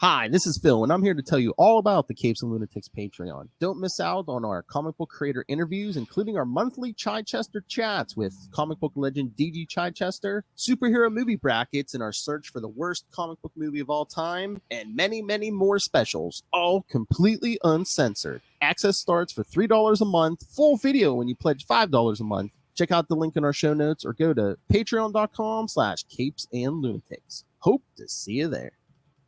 Hi, this is Phil, and I'm here to tell you all about the Capes and Lunatics Patreon. Don't miss out on our comic book creator interviews, including our monthly Chichester chats with comic book legend DG Chichester, superhero movie brackets in our search for the worst comic book movie of all time, and many, many more specials, all completely uncensored. Access starts for $3 a month, full video when you pledge $5 a month. Check out the link in our show notes or go to patreon.com/CapesandLunatics. Hope to see you there.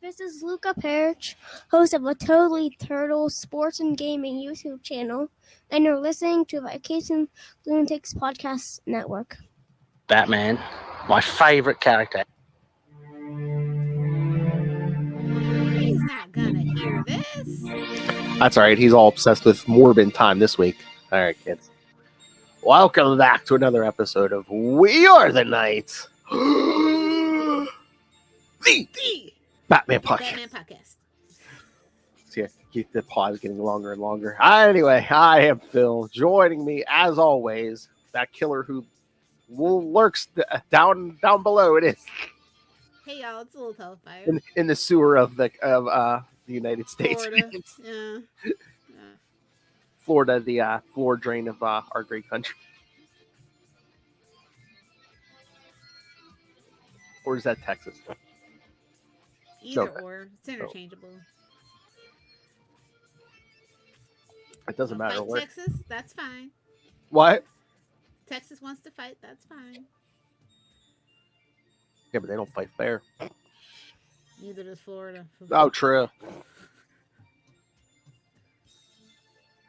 This is Luca Perich, host of a Totally Turtle sports and gaming YouTube channel, and you're listening to the Capes and Lunatics podcast network. Batman, my favorite character. He's not gonna hear this. That's all right. He's all obsessed with Morbin time this week. All right, kids. Welcome back to another episode of We Are the Knights. the Batman podcast. See, keep the pause getting longer and longer. Anyway, I am Phil. Joining me, as always, that killer who lurks down below. It is. Hey y'all, it's a little Hellfire. In the sewer of the United States. Florida. Yeah. Florida, the floor drain of our great country. Or is that Texas? Either or. It's interchangeable. It doesn't matter. Fight Texas, that's fine. What? Texas wants to fight, that's fine. Yeah, but they don't fight fair. Neither does Florida. Oh, true.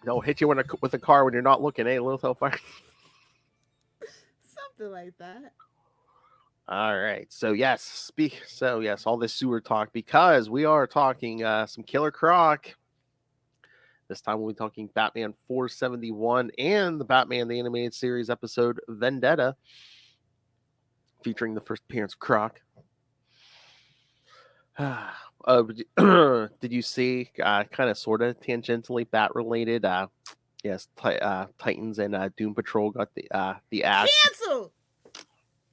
They'll hit you with a car when you're not looking, eh, little Hellfire? Something like that. All right. So yes, all this sewer talk because we are talking some Killer Croc. This time we'll be talking Batman 471 and the Batman the Animated Series episode Vendetta, featuring the first appearance of Croc. Did you see, kind of sort of tangentially Bat related? Yes, Titans and Doom Patrol got the axe. Cancel.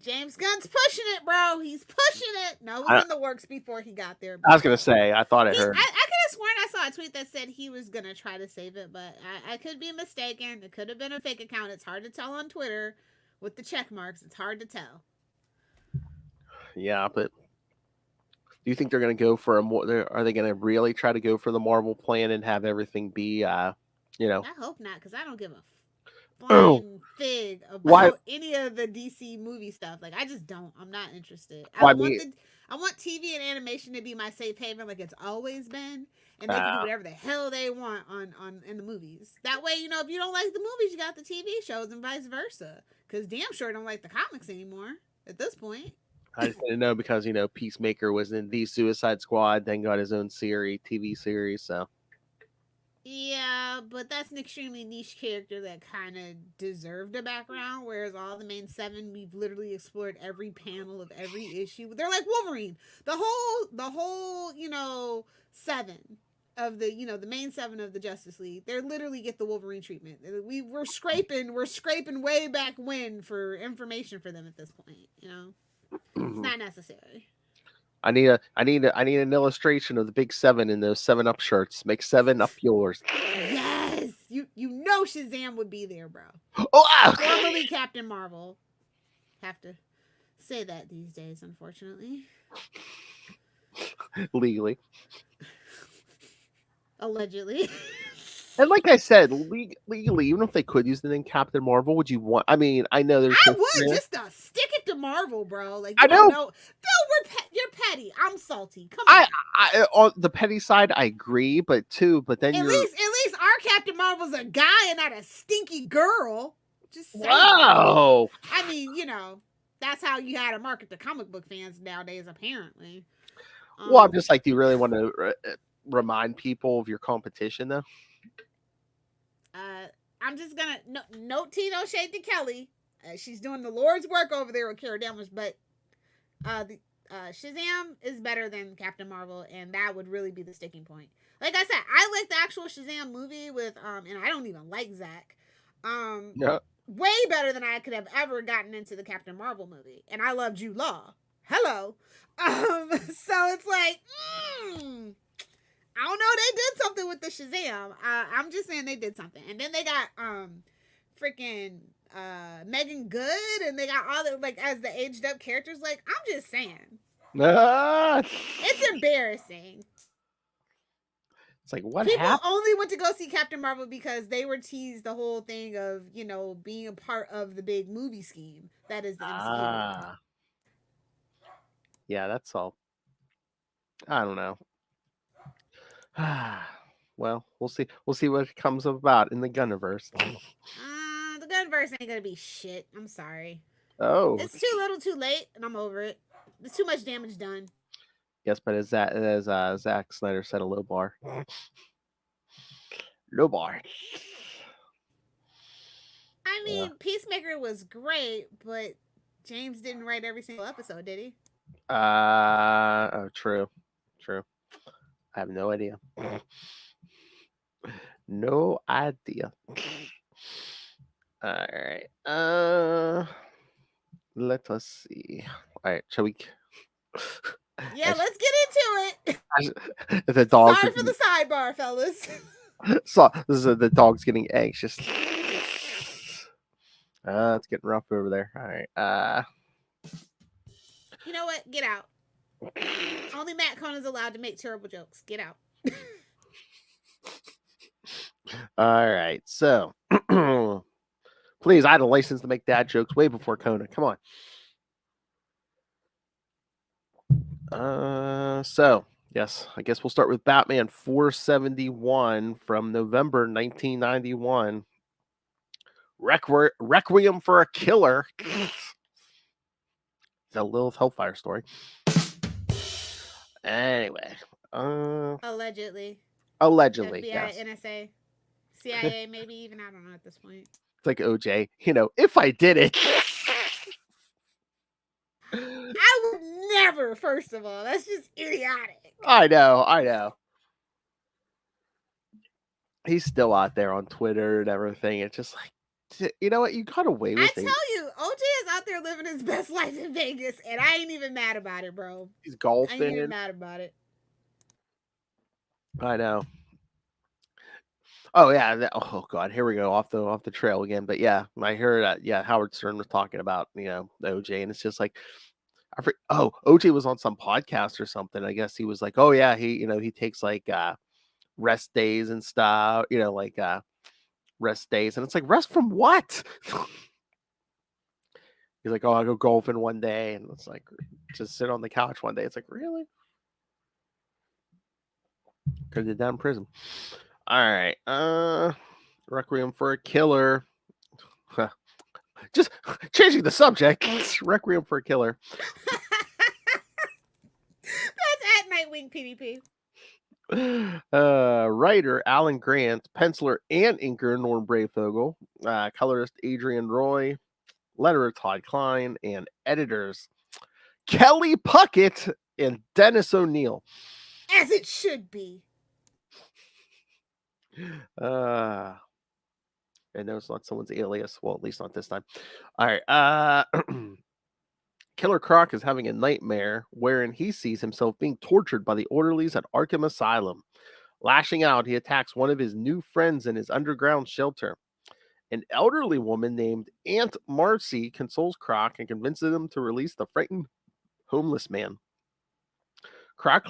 James Gunn's pushing it, bro. He's pushing it. No, it was in the works before he got there. I was gonna say, I thought I heard. I could have sworn I saw a tweet that said he was gonna try to save it, but I could be mistaken. It could have been a fake account. It's hard to tell on Twitter with the check marks. It's hard to tell. Yeah, but do you think they're gonna go for a more? Are they gonna really try to go for the Marvel plan and have everything be, I hope not, because I don't give a flying fig about any of the DC movie stuff. Like, I just don't. I'm not interested. I want TV and animation to be my safe haven, like it's always been, and they can do whatever the hell they want on in the movies. That way, if you don't like the movies, you got the TV shows, and vice versa. Because damn sure don't like the comics anymore at this point. I just didn't know because Peacemaker was in the Suicide Squad, then got his own TV series. So. Yeah, but that's an extremely niche character that kind of deserved a background, whereas all the main 7, we've literally explored every panel of every issue. They're like Wolverine. The whole 7 of the main 7 of the Justice League, they literally get the Wolverine treatment. We're scraping way back when for information for them at this point, It's not necessary. I need an illustration of the big 7 in those 7-Up shirts. Make 7 up yours. Yes, you know Shazam would be there, bro. Oh, formerly Captain Marvel. Have to say that these days, unfortunately. Legally. Allegedly. And like I said, legally, even if they could use the name Captain Marvel, would you want? I mean, I know there's. I would just stick it to Marvel, bro. Like I know. No, you're petty. I'm salty. Come on. I on the petty side, I agree, but then at least our Captain Marvel's a guy and not a stinky girl. Just saying. Wow. I mean, that's how you had to market to comic book fans nowadays, apparently. Well, I'm just like, do you really want to remind people of your competition, though? I'm just gonna note Tino Shade to Kelly. She's doing the Lord's work over there with Kara Danvers, but Shazam is better than Captain Marvel, and that would really be the sticking point. Like I said, I like the actual Shazam movie with and I don't even like Zach. Yeah. Way better than I could have ever gotten into the Captain Marvel movie, and I love Jude Law. Hello. So it's like, I don't know. They did something with the Shazam. I'm just saying they did something. And then they got freaking Megan Good, and they got all the like as the aged up characters. Like, I'm just saying, it's embarrassing. It's like, what People happened? only went to go see Captain Marvel because they were teased the whole thing of, you know, being a part of the big movie scheme that is the MCU. Yeah, that's all. I don't know. Well, we'll see. We'll see what comes about in the Gunniverse. The Gunverse ain't gonna be shit. I'm sorry. Oh, It's too little, too late, and I'm over it. There's too much damage done. yes, but as Zack Snyder said, a low bar. Low bar. I mean, Peacemaker was great, but James didn't write every single episode, did he? Oh, true. I have no idea. No idea. All right. Let us see. All right, shall we? Yeah, let's get into it. The dog. Sorry for the sidebar, fellas. So this is the dog's getting anxious. It's getting rough over there. All right. You know what? Get out. Only Matt Conan's allowed to make terrible jokes. Get out. All right. So, please, I had a license to make dad jokes way before Conan. Come on. So, yes, I guess we'll start with Batman 471 from November 1991. Requiem for a Killer. The Lilith Hellfire story. Anyway. Allegedly. FBI, yes. NSA, CIA, maybe even. I don't know at this point. It's like OJ. You know, if I did it. I would never, first of all. That's just idiotic. I know. He's still out there on Twitter and everything. It's just like, you know what? You got away with it. I tell you, OJ is out there living his best life in Vegas, and I ain't even mad about it, bro. He's golfing. I ain't even mad about it. I know. Oh yeah. Oh god. Here we go off the trail again. But yeah, I heard that. Yeah, Howard Stern was talking about the OJ, and it's just like, OJ was on some podcast or something. I guess he was like, oh yeah, he takes like rest days and stuff. Rest days, and it's like, rest from what? He's like, oh, I'll go golfing one day, and it's like, just sit on the couch one day. It's like, really? Could have done in prison. All right. Requiem for a Killer. Just changing the subject. Requiem for a Killer. That's at Nightwing PvP. Writer Alan Grant, penciler and inker Norm Brayfogle, colorist Adrian Roy, letterer Todd Klein, and editors Kelly Puckett and Dennis O'Neill. As it should be. And no, it's not someone's alias. Well, at least not this time. All right. Killer Croc is having a nightmare wherein he sees himself being tortured by the orderlies at Arkham Asylum. Lashing out, he attacks one of his new friends in his underground shelter. An elderly woman named Aunt Marcy consoles Croc and convinces him to release the frightened homeless man. Croc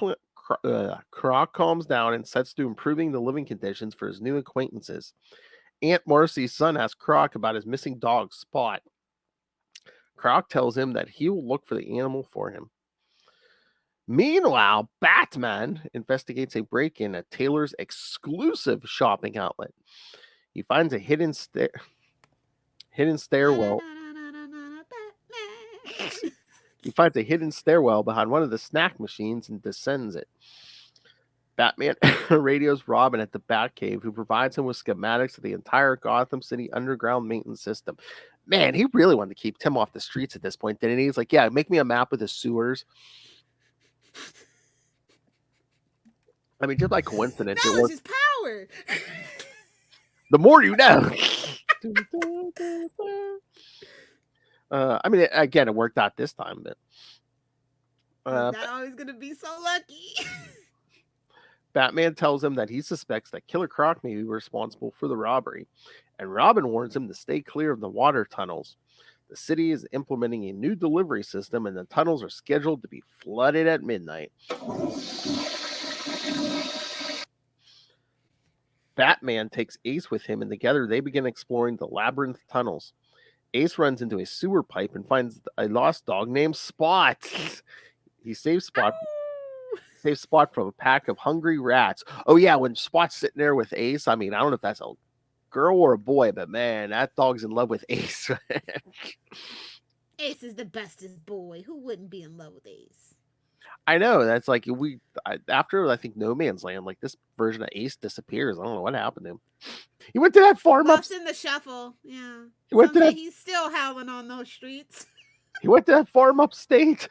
calms down and sets to improving the living conditions for his new acquaintances. Aunt Marcy's son asks Croc about his missing dog, Spot. Croc tells him that he will look for the animal for him. Meanwhile, Batman investigates a break-in at Taylor's exclusive shopping outlet. He finds a hidden stairwell. He finds a hidden stairwell behind one of the snack machines and descends it. Batman radios Robin at the Batcave, who provides him with schematics of the entire Gotham City underground maintenance system. Man, he really wanted to keep Tim off the streets at this point, didn't he? He's like, yeah, make me a map of the sewers. I mean, just by coincidence. That was his power. The more you know. I mean, again, it worked out this time, but not always gonna be so lucky. Batman tells him that he suspects that Killer Croc may be responsible for the robbery, and Robin warns him to stay clear of the water tunnels. The city is implementing a new delivery system, and the tunnels are scheduled to be flooded at midnight. Batman takes Ace with him, and together they begin exploring the labyrinth tunnels. Ace runs into a sewer pipe and finds a lost dog named Spot. He saves Spot from a pack of hungry rats. Oh yeah, when Spot's sitting there with Ace, I mean, I don't know if that's a girl or a boy, but man, that dog's in love with Ace. Ace is the bestest boy. Who wouldn't be in love with Ace? I know, that's like after I think No Man's Land, like this version of Ace disappears. I don't know what happened to him. He went to that farm Lost in the shuffle. Yeah. He's still howling on those streets. He went to that farm upstate.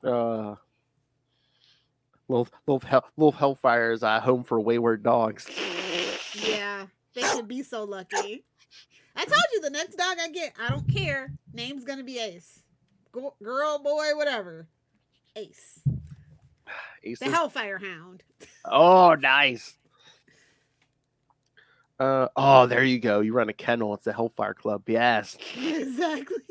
Little Hellfire's home for wayward dogs. Yeah, they could be so lucky. I told you, the next dog I get, I don't care. Name's gonna be Ace. Girl, boy, whatever. Ace. The Hellfire Hound. Oh, nice. There you go. You run a kennel. It's the Hellfire Club. Yes. Exactly.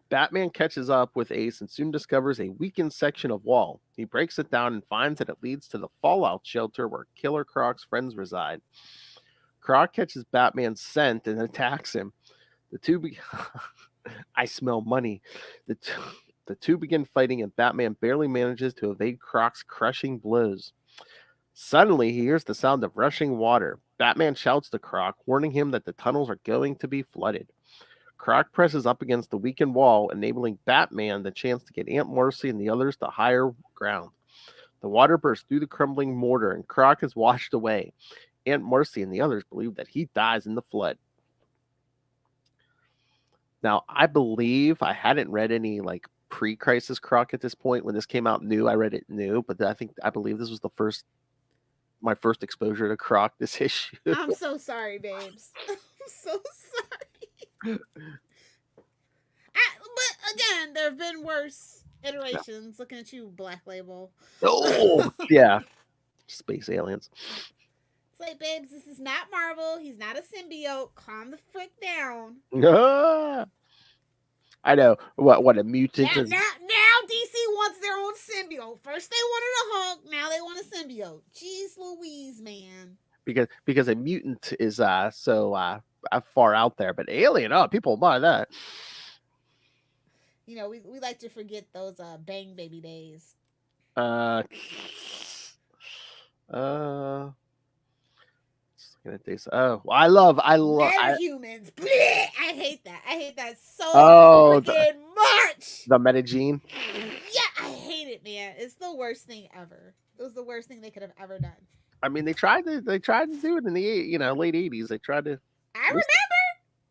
Batman catches up with Ace and soon discovers a weakened section of wall. He breaks it down and finds that it leads to the fallout shelter where Killer Croc's friends reside. Croc catches Batman's scent and attacks him. The two I smell money. The two begin fighting and Batman barely manages to evade Croc's crushing blows. Suddenly, he hears the sound of rushing water. Batman shouts to Croc, warning him that the tunnels are going to be flooded. Croc presses up against the weakened wall, enabling Batman the chance to get Aunt Marcy and the others to higher ground. The water bursts through the crumbling mortar, and Croc is washed away. Aunt Marcy and the others believe that he dies in the flood. Now, I believe I hadn't read any like pre-crisis Croc at this point. When this came out new, I read it new, but I believe this was my first exposure to Croc this issue. I'm so sorry, babes. I'm so sorry. But again, there have been worse iterations. Yeah. Looking at you, Black Label. Oh, yeah. Space aliens. It's like, babes, this is not Marvel. He's not a symbiote. Calm the frick down. I know. What a mutant is. Now DC wants their own symbiote. First they wanted a Hulk. Now they want a symbiote. Jeez Louise, man. Because a mutant is so far out there, but alien, people buy that. You know, we like to forget those Bang Baby days. I love humans. I hate that. I hate that so much. The metagene. Yeah, I hate it, man. It's the worst thing ever. It was the worst thing they could have ever done. I mean, they tried to do it in the late 80s. They tried to. I remember.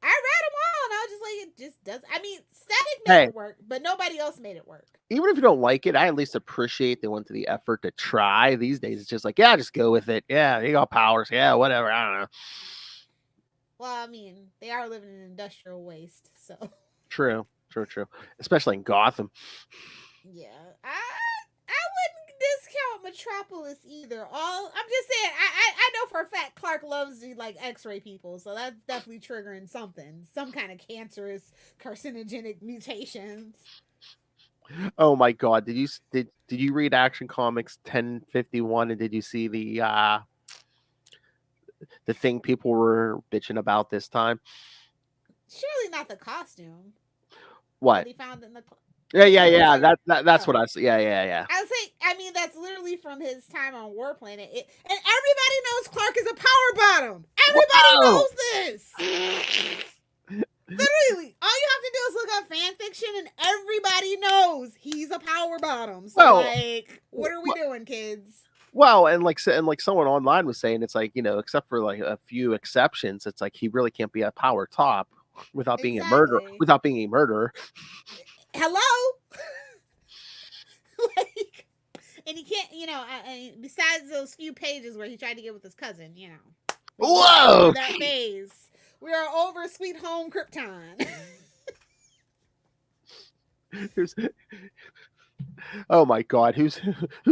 I read them all, and I was just like, it just does. I mean, Static made it work, but nobody else made it work. Even if you don't like it, I at least appreciate they went to the effort to try. These days, it's just like, yeah, just go with it. Yeah, you got powers. Yeah, whatever. I don't know. Well, I mean, they are living in industrial waste, so. True. Especially in Gotham. Yeah, I wouldn't discount Metropolis either. I'm just saying, I know for a fact Clark loves to like X-ray people, so that's definitely triggering some kind of cancerous, carcinogenic mutations. Oh my God! Did you read Action Comics 1051 and did you see the thing people were bitching about this time? Surely not the costume. What? That he found in the. Yeah. That's what I see. Yeah. I was saying, I mean, that's literally from his time on War Planet. And everybody knows Clark is a power bottom. Everybody knows this. Literally, all you have to do is look up fan fiction, and everybody knows he's a power bottom. So, what are we doing, kids? Well, and like someone online was saying, it's like, except for like a few exceptions, it's like he really can't be a power top without being a murderer. Without being a murderer. Hello. And he can't, besides those few pages where he tried to get with his cousin, Whoa! That phase. We are over Sweet Home Krypton. Who's oh my God, who's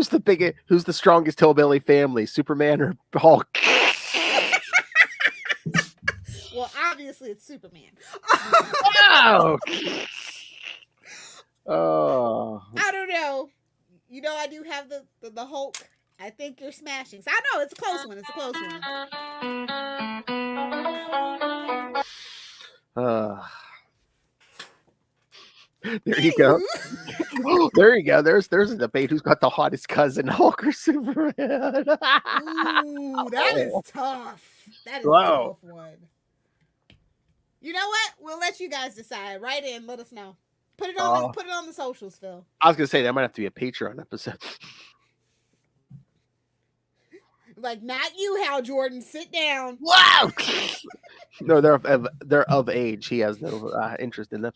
the strongest hillbilly family, Superman or Hulk? Well, obviously it's Superman. Wow. Oh, I don't know. You know, I do have the Hulk. I think you're smashing. So I know it's a close one. It's a close one. there you go. Anywho. There you go. There's a debate who's got the hottest cousin, Hulk or Superman. Ooh, that is tough. That is a Wow. tough one. You know what? We'll let you guys decide. Write in, let us know. Put it on the socials, Phil. I was gonna say that might have to be a Patreon episode. Like, not you, Hal Jordan. Sit down. Wow. No, they're of age. He has no interest in them.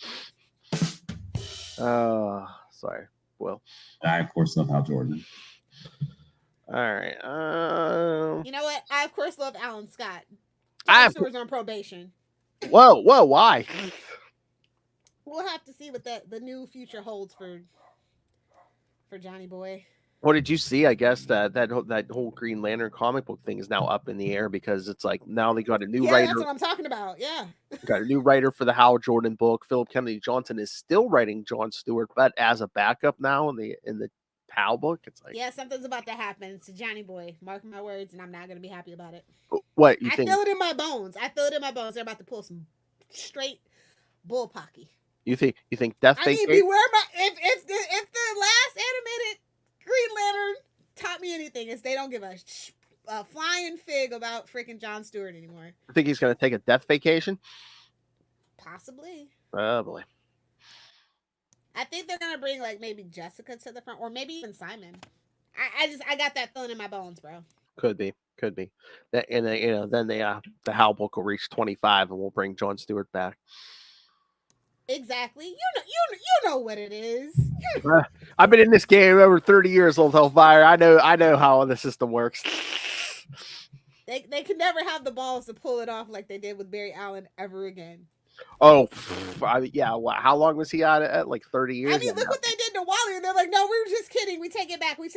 Sorry. Well, I of course love Hal Jordan. all right. You know what? I of course love Alan Scott. Stewart's on probation. Whoa! Why? We'll have to see what the new future holds for Johnny Boy. What did you see? I guess that whole Green Lantern comic book thing is now up in the air because it's like now they got a new writer. That's what I'm talking about. Yeah. Got a new writer for the Hal Jordan book. Philip Kennedy Johnson is still writing John Stewart, but as a backup now in the Hal book. It's like, yeah, something's about to happen to Johnny Boy. Mark my words, and I'm not gonna be happy about it. What you think? I feel it in my bones. They're about to pull some straight bullpocky. You think Death Fake? I mean, beware my if the last animated Green Lantern taught me anything, is they don't give a flying fig about freaking John Stewart anymore. I think he's going to take a death vacation. Possibly. Oh boy. I think they're gonna bring like maybe Jessica to the front, or maybe even Simon. I got that feeling in my bones, bro. Could be. That and then the Hal book will reach 25 and we'll bring John Stewart back. Exactly. You know what it is. I've been in this game over 30 years, old Hellfire. I know how the system works. They could never have the balls to pull it off like they did with Barry Allen ever again. Oh, yeah. How long was he out at? Like 30 years? I mean, look what they did to Wally, and they're like, "No, we were just kidding. We take it back. You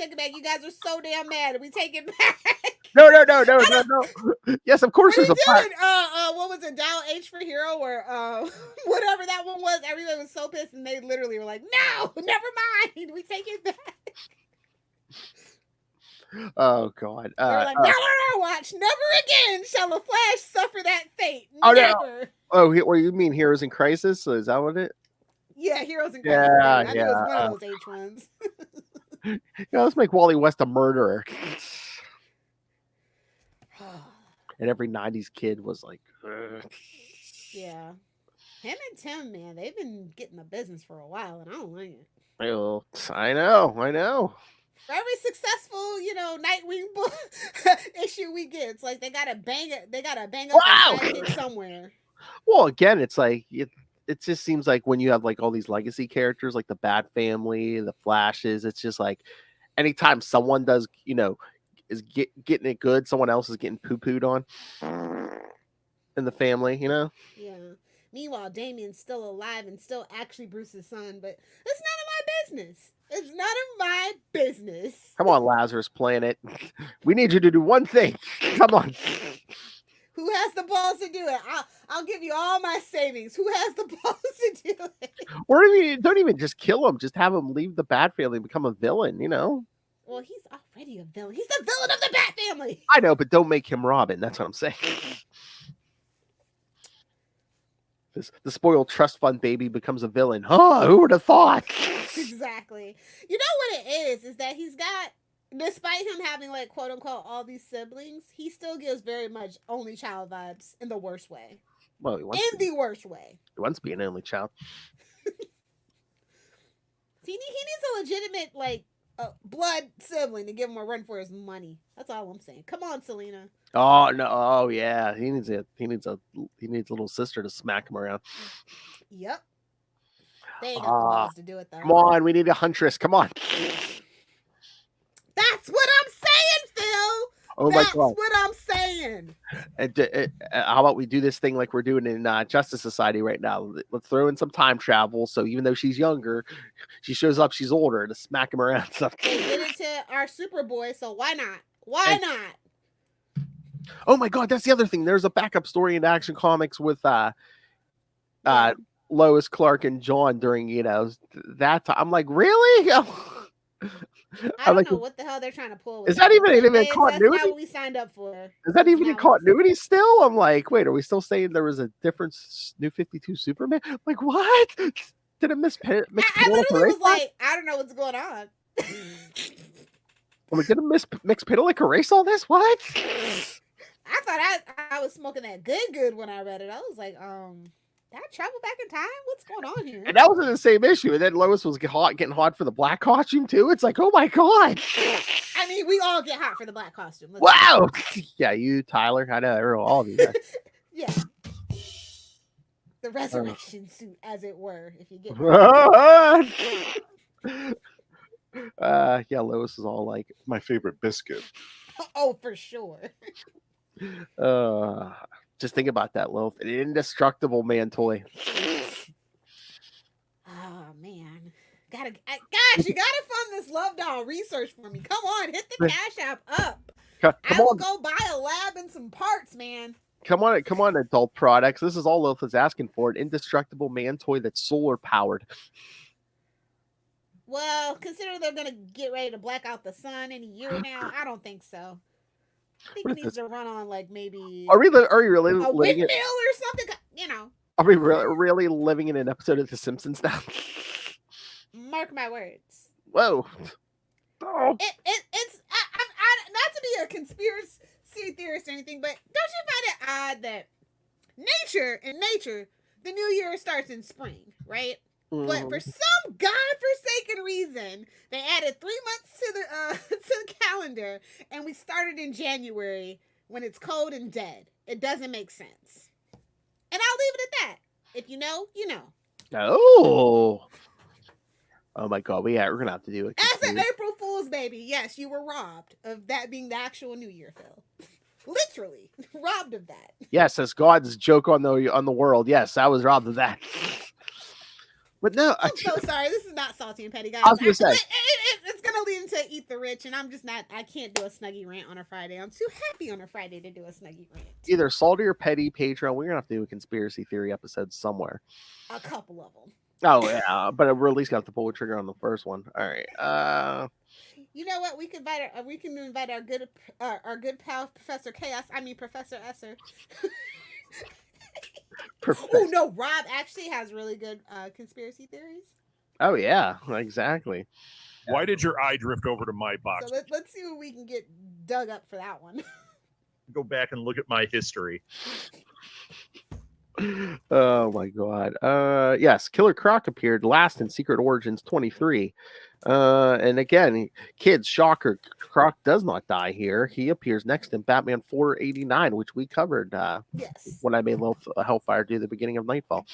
guys are so damn mad. We take it back." No. Yes, of course. There's a part. What was it? Dial H for Hero, or whatever that one was. Everybody was so pissed, and they literally were like, "No, never mind. We take it back." Oh God! They were like, "Now on our watch, never again shall a Flash suffer that fate." Oh, never. no. Oh, what do you mean, Heroes in Crisis? So is that what it? Yeah, Heroes in Crisis. Yeah, I knew it was one of those H ones. Yeah, let's make Wally West a murderer. And every 90s kid was like, ugh. Yeah. Him and Tim, man, they've been getting the business for a while, and I don't like it. Well, I know. For every successful, Nightwing issue we get, it's like they gotta bang up their sidekick somewhere. Well, again, it's like it just seems like when you have like all these legacy characters like the Bat Family, the Flashes, it's just like anytime someone does, is getting it good, someone else is getting poo-pooed on in the family, Yeah. Meanwhile, Damien's still alive and still actually Bruce's son, but it's none of my business. It's none of my business. Come on, Lazarus Planet. We need you to do one thing. Come on. Who has the balls to do it? I'll give you all my savings. Who has the balls to do it? Or don't even just kill him. Just have him leave the Bat Family and become a villain, Well, he's already a villain. He's the villain of the Bat Family. I know, but don't make him Robin. That's what I'm saying. The spoiled trust fund baby becomes a villain. Oh, who would have thought? Exactly. You know what it is that he's got, despite him having like quote unquote all these siblings, he still gives very much only child vibes in the worst way. Well, the worst way. He wants to be an only child. He needs a legitimate like blood sibling to give him a run for his money. That's all I'm saying. Come on, Selena. Oh no! Oh yeah, he needs a little sister to smack him around. Yep. They ain't got the balls to do it though. Come on, we need a huntress. Come on. That's what I'm saying, Phil. Oh my God. That's what I'm saying. man. How about we do this thing like we're doing in Justice Society right now? Let's throw in some time travel. So even though she's younger, she shows up, she's older to smack him around. Stuff. We did it to our Superboy, so why not? Why not? Oh my God, that's the other thing. There's a backup story in Action Comics with Lois, Clark, and John during that time. I'm like, really? I don't know what the hell they're trying to pull. With is that even continuity? continuity? That's not what we signed up for. Is that even in continuity still? I'm like, wait, are we still saying there was a different New 52 Superman? I'm like, what? Did it mix I literally was like, I don't know what's going on. I'm like, did it mix Pitalik erase all this? What? I thought I was smoking that good when I read it. I was like, did I travel back in time? What's going on here? And that was in the same issue. And then Lois was getting hot for the black costume too. It's like, oh my God. I mean, we all get hot for the black costume. Wow. Yeah, you, Tyler, I know, all of you guys. Yeah. The resurrection suit, as it were, if you get yeah, Lois is all like My favorite biscuit. Oh, for sure. Just think about that, Lilith. An indestructible man toy. Oh man. Guys, you gotta fund this Love Doll research for me. Come on, hit the Cash App up. I will go buy a lab and some parts, man. Come on, adult products. This is all Lilith is asking for. An indestructible man toy that's solar powered. Well, considering they're gonna get ready to black out the sun in a year now, I don't think so. I think it needs to run on like maybe. Are we really a living windmill or something? Are we really living in an episode of The Simpsons now? Mark my words. Whoa. Oh. It's not to be a conspiracy theorist or anything, but don't you find it odd that in nature, the new year starts in spring, right? But for some godforsaken reason, they added 3 months to the calendar, and we started in January when it's cold and dead. It doesn't make sense. And I'll leave it at that. If you know, you know. Oh my God, we're gonna have to do it. As an April Fool's baby, yes, you were robbed of that being the actual New Year, Phil. Literally robbed of that. Yes, as God's joke on the world. Yes, I was robbed of that. But no, I'm so sorry. This is not Salty and Petty, guys. I was gonna say it's gonna lead into Eat the Rich, and I'm just not. I can't do a Snuggie rant on a Friday. I'm too happy on a Friday to do a Snuggie rant. Either Salty or Petty Patreon. We're gonna have to do a conspiracy theory episode somewhere. A couple of them. Oh yeah, but we're at least gonna have to pull the trigger on the first one. All right. You know what? We can invite our good pal Professor Chaos. I mean Professor Esser. Oh no, Rob actually has really good conspiracy theories. Oh yeah, exactly. Why did your eye drift over to my box? So let's see what we can get dug up for that one. Go back and look at my history. Oh my God. Yes, Killer Croc appeared last in Secret Origins 23. And again, kids, shocker, Croc does not die here. He appears next in Batman 489, which we covered yes. when I made Little Hellfire do the beginning of Nightfall.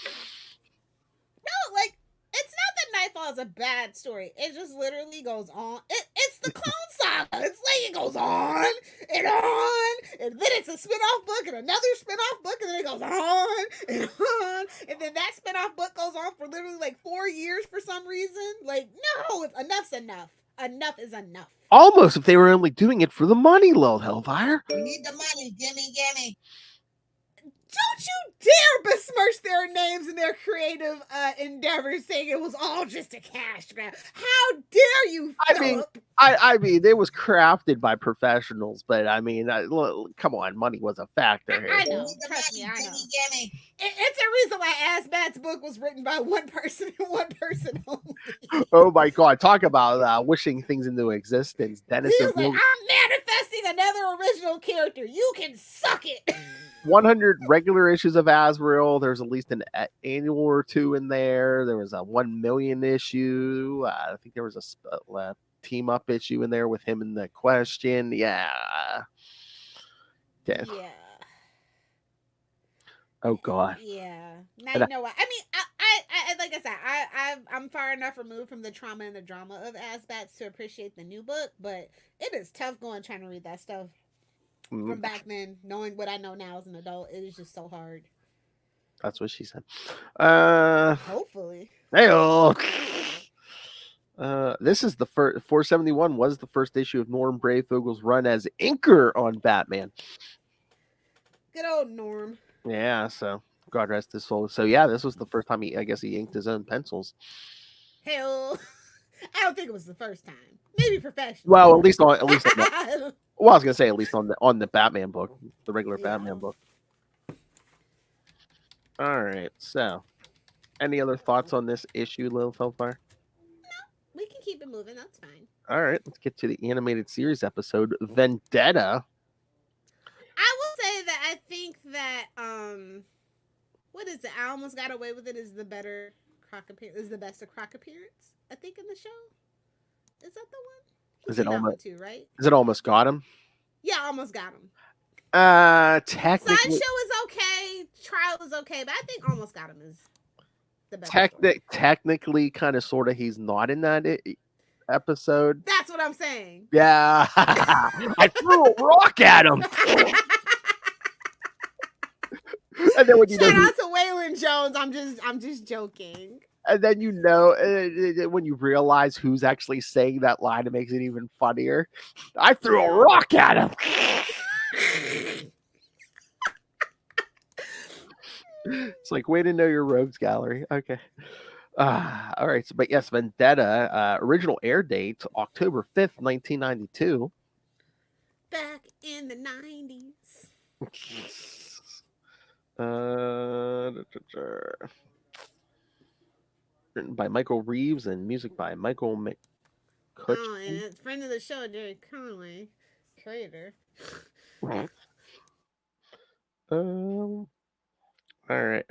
No, like, it's not that Nightfall is a bad story. It just literally goes on. It's the Clone Saga. It's like it goes on, and then it's a spin-off book and another spin-off book, and then it goes on, and then that spin-off book goes on for literally like 4 years for some reason. Like, no, enough's enough. Enough is enough. Almost if they were only doing it for the money, Little Hellfire. We need the money. Gimme. Don't you dare besmirch their names and their creative endeavors, saying it was all just a cash grab. How dare you, Philip? I mean, it was crafted by professionals, but I mean, come on, money was a factor here. I know. Trust me, I know. Gimme. It's a reason why Asbat's book was written by one person and one person only. Oh my God, talk about wishing things into existence. Dennis He was like, I'm manifesting another original character. You can suck it. 100 regular issues of Azrael. There's at least an annual or two in there. There was a 1 million issue. I think there was a team up issue in there with him in the Question. Yeah. Oh God. Yeah. Now you know what? I mean, I like I said, I'm far enough removed from the trauma and the drama of Asbats to appreciate the new book, but it is tough trying to read that stuff. from back then, knowing what I know now as an adult, it is just so hard. That's what she said. Hopefully. Hey, this is the first 471 was the first issue of Norm Brayfogel's run as inker on Batman. Good old Norm. Yeah, so God rest his soul. So yeah, this was the first time I guess he inked his own pencils. Hell, I don't think it was the first time. Maybe professional. Well, at least on the, well, I was gonna say at least on the Batman book, the regular Batman book. All right, so any other thoughts on this issue, Lil Feldfire? We can keep it moving. That's fine. All right, let's get to the animated series episode, Vendetta. I will say that I think that what is it? I Almost Got Away with It is the better Croc appearance. Is the best of Croc appearance, I think, in the show. Is that the one? Is it almost too, right? Is it Almost Got Him? Yeah, Almost Got Him. Technically, Sideshow is okay. Trial is okay, but I think Almost Got Him is the best. Technically, kind of, sort of, he's not in that episode. That's what I'm saying. Yeah, I threw a rock at him. And then when you Shout know, out to Waylon Jones. I'm just joking. and then when you realize who's actually saying that line, it makes it even funnier. I threw a rock at him. It's like, way to know your rogues gallery. Okay. All right. So, but yes, Vendetta, original air date, October 5th, 1992. Back in the 90s. Written by Michael Reeves and music by Michael McCutcheon. Oh, and it's friend of the show, Jerry Conway, creator. All right.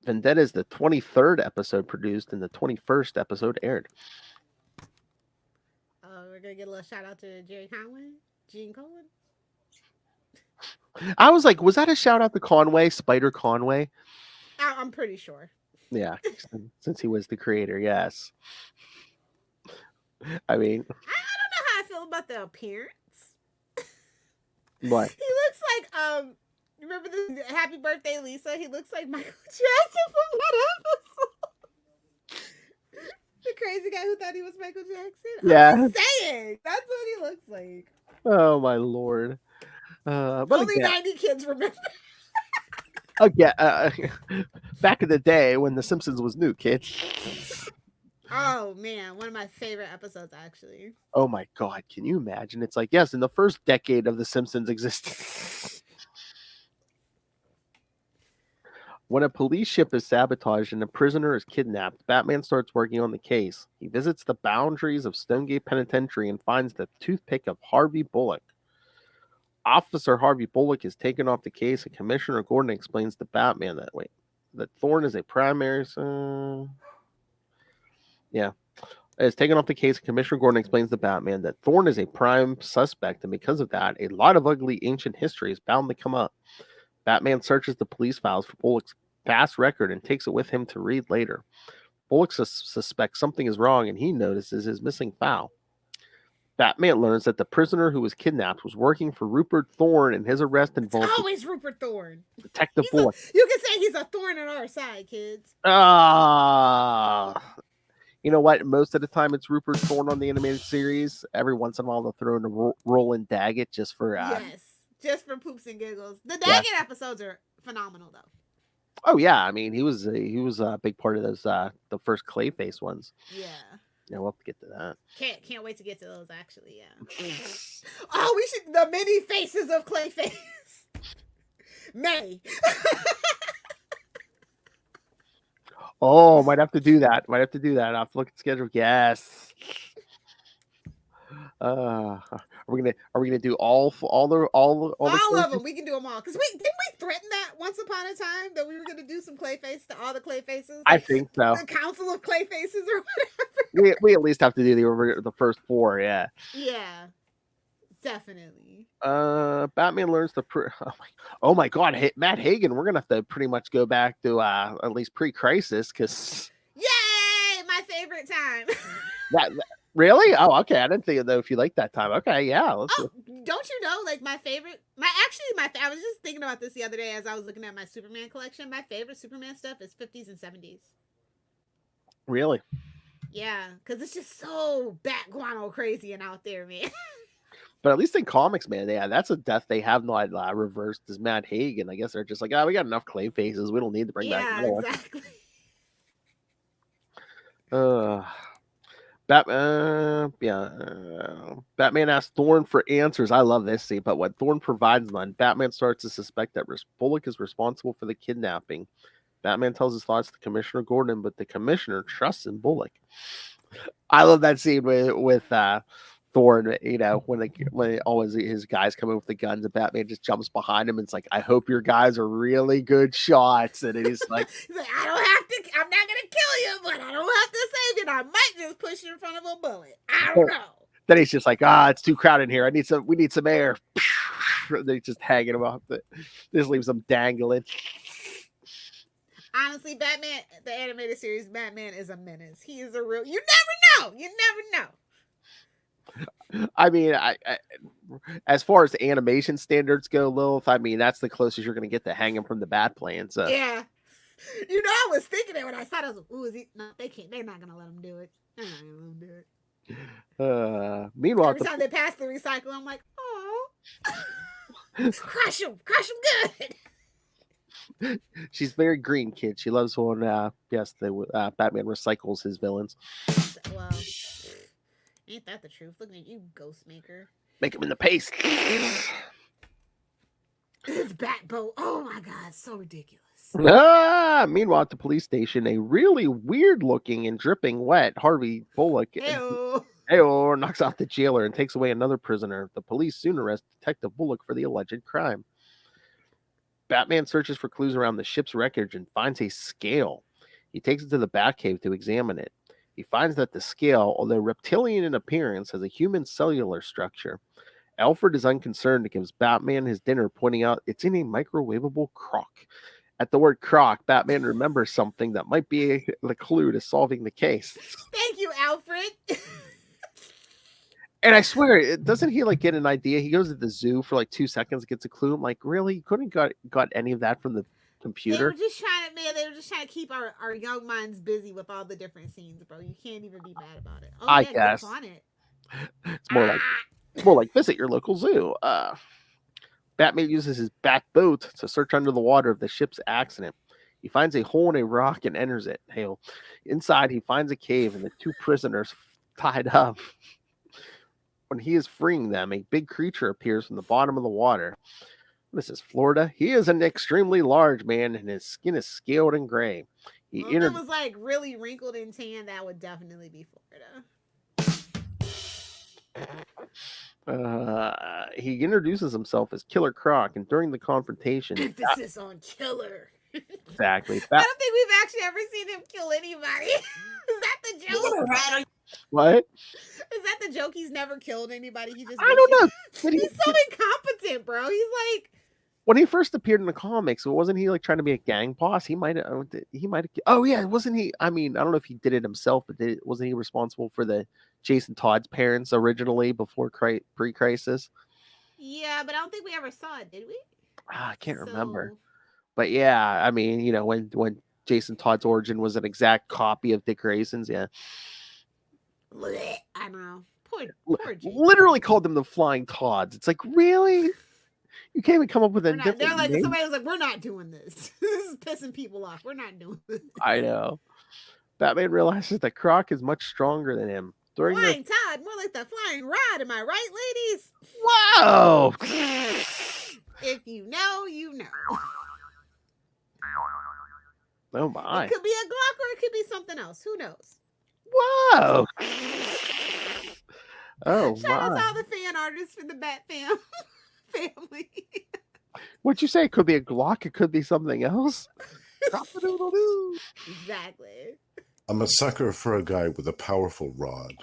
Vendetta is the 23rd episode produced and the 21st episode aired. We're gonna get a little shout out to Jerry Conway, Gene Cohen. I was like, was that a shout out to Conway, Spider Conway? I'm pretty sure. Yeah, since he was the creator, yes. I mean, I don't know how I feel about the appearance. what? He looks like remember the Happy Birthday Lisa? He looks like Michael Jackson from that episode. The crazy guy who thought he was Michael Jackson. Yeah. I'm just saying, that's what he looks like. Oh my lord. But only again, 90 kids remember. Again, back in the day when The Simpsons was new, kids. Oh man, one of my favorite episodes, actually. Oh my god, can you imagine? It's like, yes, in the first decade of The Simpsons existence. When a police ship is sabotaged and a prisoner is kidnapped, Batman starts working on the case. He visits the boundaries of Stonegate Penitentiary and finds the toothpick of Harvey Bullock. Officer Harvey Bullock is taken off the case, and Commissioner Gordon explains to Batman that Thorne is a primary. Is taken off the case, and Commissioner Gordon explains to Batman that Thorne is a prime suspect, and because of that, a lot of ugly ancient history is bound to come up. Batman searches the police files for Bullock's past record and takes it with him to read later. Bullock suspects something is wrong, and he notices his missing file. Batman learns that the prisoner who was kidnapped was working for Rupert Thorne, and his arrest involved Always Rupert Thorne. Detective Bullock. You can say he's a thorn in our side, kids. You know what? Most of the time, it's Rupert Thorne on the animated series. Every once in a while, they'll throw in a Roland Daggett just for yes, just for poops and giggles. The Daggett episodes are phenomenal, though. Oh yeah, I mean, he was a big part of those the first Clayface ones. Yeah. Yeah, we'll have to get to that. Can't wait to get to those, actually, yeah. Oh, we should, the many faces of Clayface. May. Oh, might have to do that. I'll have to look at the schedule. Yes. Are we gonna do all of them? We can do them all. Because didn't we threaten that once upon a time that we were gonna do some Clayface to all the Clayfaces? I think so. The Council of Clayfaces or whatever. We at least have to do the first four. Yeah. Yeah. Definitely. Batman learns oh my god, Matt Hagen. We're gonna have to pretty much go back to at least pre-crisis, because yay, my favorite time. Really? Oh, okay. I didn't think though if you like that time. Okay, yeah. Let's Oh, don't you know? Like my favorite, I was just thinking about this the other day as I was looking at my Superman collection. My favorite Superman stuff is 50s and 70s. Really? Yeah, because it's just so bat guano crazy and out there, man. But at least in comics, man, yeah, that's a death they have not reversed as Matt Hagen. I guess they're just like, oh, we got enough clay faces. We don't need to bring back Yeah, another one. exactly. Batman asks Thorne for answers. I love this scene, but when Thorne provides none, Batman starts to suspect that Bullock is responsible for the kidnapping. Batman tells his thoughts to Commissioner Gordon, but the commissioner trusts in Bullock. I love that scene with Thorne, you know, when always his guys come in with the guns and Batman just jumps behind him and it's like, I hope your guys are really good shots. And he's like, I don't have to, I'm not going to kill you, but I don't have to save you. And I might just push you in front of a bullet. I don't know. Then he's just like, it's too crowded in here. We need some air. They just hanging him up. This leaves them dangling. Honestly, Batman, the animated series, Batman is a menace. He is a real, you never know. You never know. I mean, I as far as animation standards go, Lilith, I mean, that's the closest you're going to get to hanging from the bat plane. So yeah, you know, I was thinking it when I saw it. I was like, "Ooh, is he?" No, they can't. They're not going to let him do it. They're not going to let him do it. Meanwhile, every time they pass the recycle, I'm like, "Oh, crush him good." She's very green, kid. She loves when Batman recycles his villains. Well, ain't that the truth? Look at you, Ghostmaker. Make him in the paste. His bat boat. Oh my god, so ridiculous. Meanwhile, at the police station, a really weird-looking and dripping wet Harvey Bullock knocks out the jailer and takes away another prisoner. The police soon arrest Detective Bullock for the alleged crime. Batman searches for clues around the ship's wreckage and finds a scale. He takes it to the Batcave to examine it. He finds that the scale, although reptilian in appearance, has a human cellular structure. Alfred is unconcerned and gives Batman his dinner, pointing out it's in a microwavable crock. At the word crock, Batman remembers something that might be the clue to solving the case. Thank you, Alfred. And I swear, doesn't he like get an idea? He goes to the zoo for like 2 seconds, gets a clue. I'm like, really? You couldn't got any of that from the computer? They were just trying to keep our young minds busy with all the different scenes, bro. You can't even be mad about it. Oh, I yeah, guess. on it. It's more like visit your local zoo. Batman uses his bat boat to search under the water of the ship's accident. He finds a hole in a rock and enters it. Inside, he finds a cave and the two prisoners tied up. When he is freeing them, a big creature appears from the bottom of the water. This is Florida. He is an extremely large man, and his skin is scaled and gray. If it was like really wrinkled and tan, that would definitely be Florida. He introduces himself as Killer Croc, and during the confrontation, emphasis on killer. Exactly. I don't think we've actually ever seen him kill anybody. Is that the joke? What? Is that the joke? He's never killed anybody. He just I don't know. He's so incompetent, bro. He's like, when he first appeared in the comics, wasn't he like trying to be a gang boss? He might have. Oh yeah, wasn't he? I mean, I don't know if he did it himself, but wasn't he responsible for the Jason Todd's parents originally before pre-crisis? Yeah, but I don't think we ever saw it, did we? I can't remember. But yeah, I mean, you know, when Jason Todd's origin was an exact copy of Dick Grayson's, yeah. I know. Poor literally called them the Flying Todds. It's like, really? You can't even come up with a different They're like, name? somebody was like, we're not doing this. This is pissing people off. We're not doing this. I know. Batman realizes that Croc is much stronger than him. Flying Todd, more like the flying rod. Am I right, ladies? Whoa! If you know, you know. Oh my. It could be a Glock or it could be something else. Who knows? Whoa! Oh, Shout out to all the fan artists for the Bat family. What'd you say? It could be a Glock. It could be something else. Exactly. I'm a sucker for a guy with a powerful rod.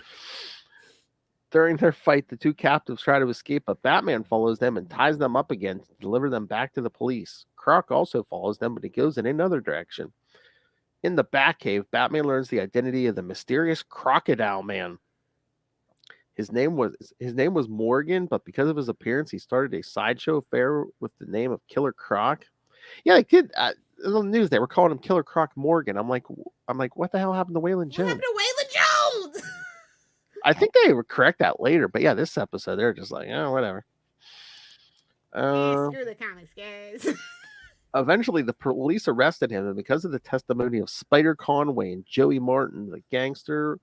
During their fight, the two captives try to escape, but Batman follows them and ties them up again to deliver them back to the police. Croc also follows them, but he goes in another direction. In the Batcave, Batman learns the identity of the mysterious Crocodile Man. His name was Morgan, but because of his appearance, he started a sideshow affair with the name of Killer Croc. Yeah, I did. On the news, they were calling him Killer Croc Morgan. I'm like, what the hell happened to Waylon What Jones? happened to Waylon Jones? I think they would correct that later, but yeah, this episode they're just like, oh, whatever. Screw the comics, guys. Eventually, the police arrested him, and because of the testimony of Spider Conway and Joey Martin, the gangster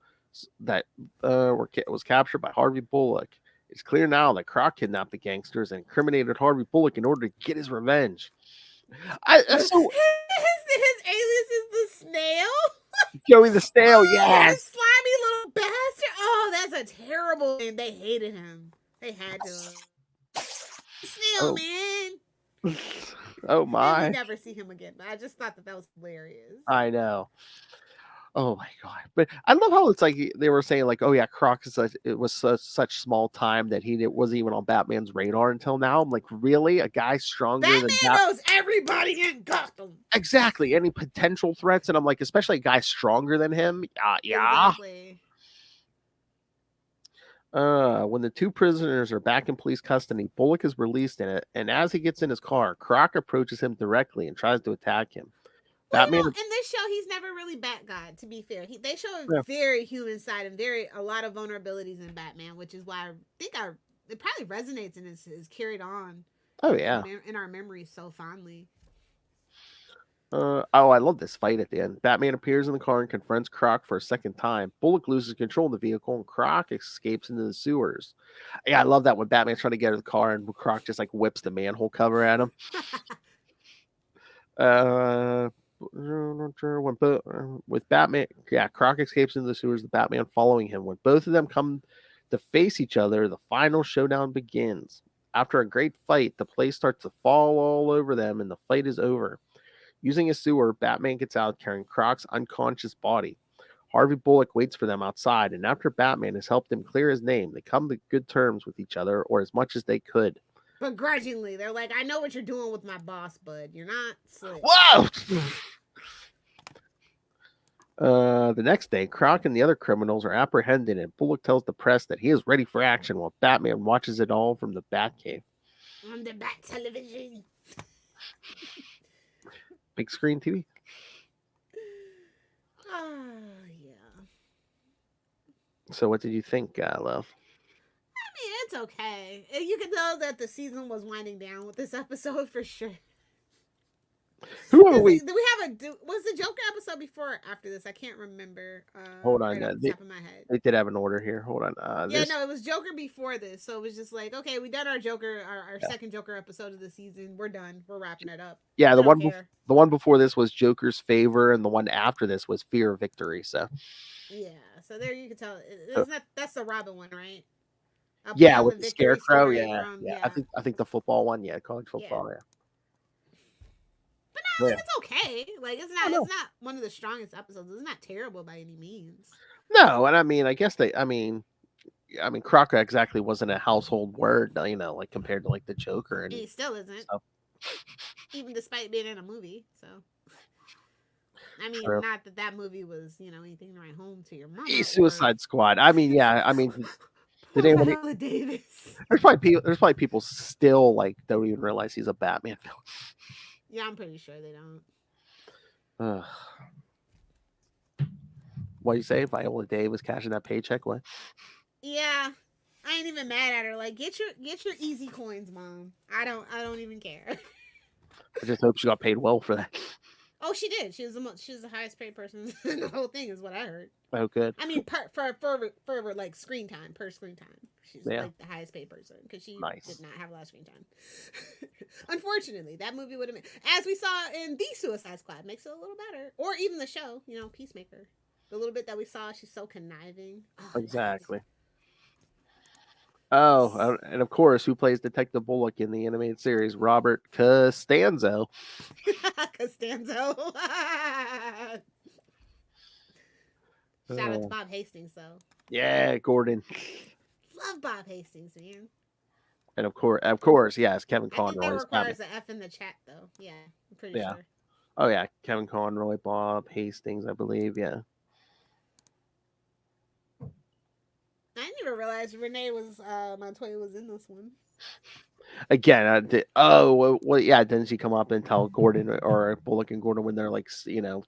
that was captured by Harvey Bullock, it's clear now that Croc kidnapped the gangsters and incriminated Harvey Bullock in order to get his revenge. His alias is the snail. Joey the Snail, That yes. slimy little bastard. Oh, that's a terrible name. They hated him. They had to. Snail man. Oh And my! we never see him again. But I just thought that was hilarious. I know. Oh my god! But I love how it's like they were saying, like, oh yeah, Croc is it was such small time that he wasn't even on Batman's radar until now. I'm like, really? A guy stronger than Batman knows everybody in Gotham. Exactly. Any potential threats, and I'm like, especially a guy stronger than him. Yeah. Exactly. When the two prisoners are back in police custody, Bullock is released in it, and as he gets in his car, Croc approaches him directly and tries to attack him. Well, Batman, in this show, he's never really Bat God. To be fair, they show a Yeah. very human side and a lot of vulnerabilities in Batman, which is why I think it probably resonates and is carried on. Oh yeah. In our memories so fondly. I love this fight at the end. Batman appears in the car and confronts Croc for a second time. Bullock loses control of the vehicle and Croc escapes into the sewers. Yeah, I love that when Batman's trying to get out of the car and Croc just like whips the manhole cover at him. With Batman, yeah, Croc escapes into the sewers, the Batman following him. When both of them come to face each other, the final showdown begins. After a great fight, the place starts to fall all over them and the fight is over. Using a sewer, Batman gets out carrying Croc's unconscious body. Harvey Bullock waits for them outside, and after Batman has helped him clear his name, they come to good terms with each other, or as much as they could. Begrudgingly, they're like, I know what you're doing with my boss, bud. You're not slick. Whoa! The next day, Croc and the other criminals are apprehended, and Bullock tells the press that he is ready for action while Batman watches it all from the Batcave. On the Bat television. Big screen TV. Oh, yeah. So what did you think, love? I mean, it's okay. You can tell that the season was winding down with this episode for sure. Who are we? Do we have was the Joker episode before or after this? I can't remember. Hold on. Right off the top of my head. They did have an order here. Hold on. No, it was Joker before this. So it was just like, okay, we done our Joker, our second Joker episode of the season. We're done. We're wrapping it up. Yeah, the one before this was Joker's Favor, and the one after this was Fear of Victory. So yeah, so there you can tell. That's the Robin one, right? Yeah, with the Scarecrow. Yeah. I think the football one. Yeah, college football. Yeah. But no, it's okay. Like it's not one of the strongest episodes. It's not terrible by any means. No, and I mean, I guess I mean, Croc exactly wasn't a household word, like compared to like the Joker, and he still isn't. So. Even despite being in a movie, so. I mean, True. Not that movie was, anything to write home to your mom. Suicide Squad. I mean, yeah, I mean, Viola Davis. There's probably people still like don't even realize he's a Batman villain. Yeah, I'm pretty sure they don't. What do you say? Viola Davis cashing that paycheck? What? Yeah, I ain't even mad at her. Like, get your easy coins, Mom. I don't even care. I just hope she got paid well for that. Oh, she did. She was the highest paid person in the whole thing, is what I heard. Oh, good. I mean, for like screen time, per screen time, she's like the highest paid person because she did not have a lot of screen time. Unfortunately, that movie would have been, as we saw in the Suicide Squad, makes it a little better, or even the show, Peacemaker. The little bit that we saw, she's so conniving. Oh, exactly. Oh, and of course, who plays Detective Bullock in the animated series? Robert Costanzo. Costanzo. Shout out to Bob Hastings, though. Yeah, Gordon. Love Bob Hastings, man. And of course, yes, Kevin Conroy. I think that requires an F in the chat, though. Yeah, I'm pretty sure. Oh yeah, Kevin Conroy, Bob Hastings, I believe. Yeah. I didn't didn't even realize Renee Montoya was in this one. Again, yeah. Didn't she come up and tell Gordon or Bullock and Gordon when they're like,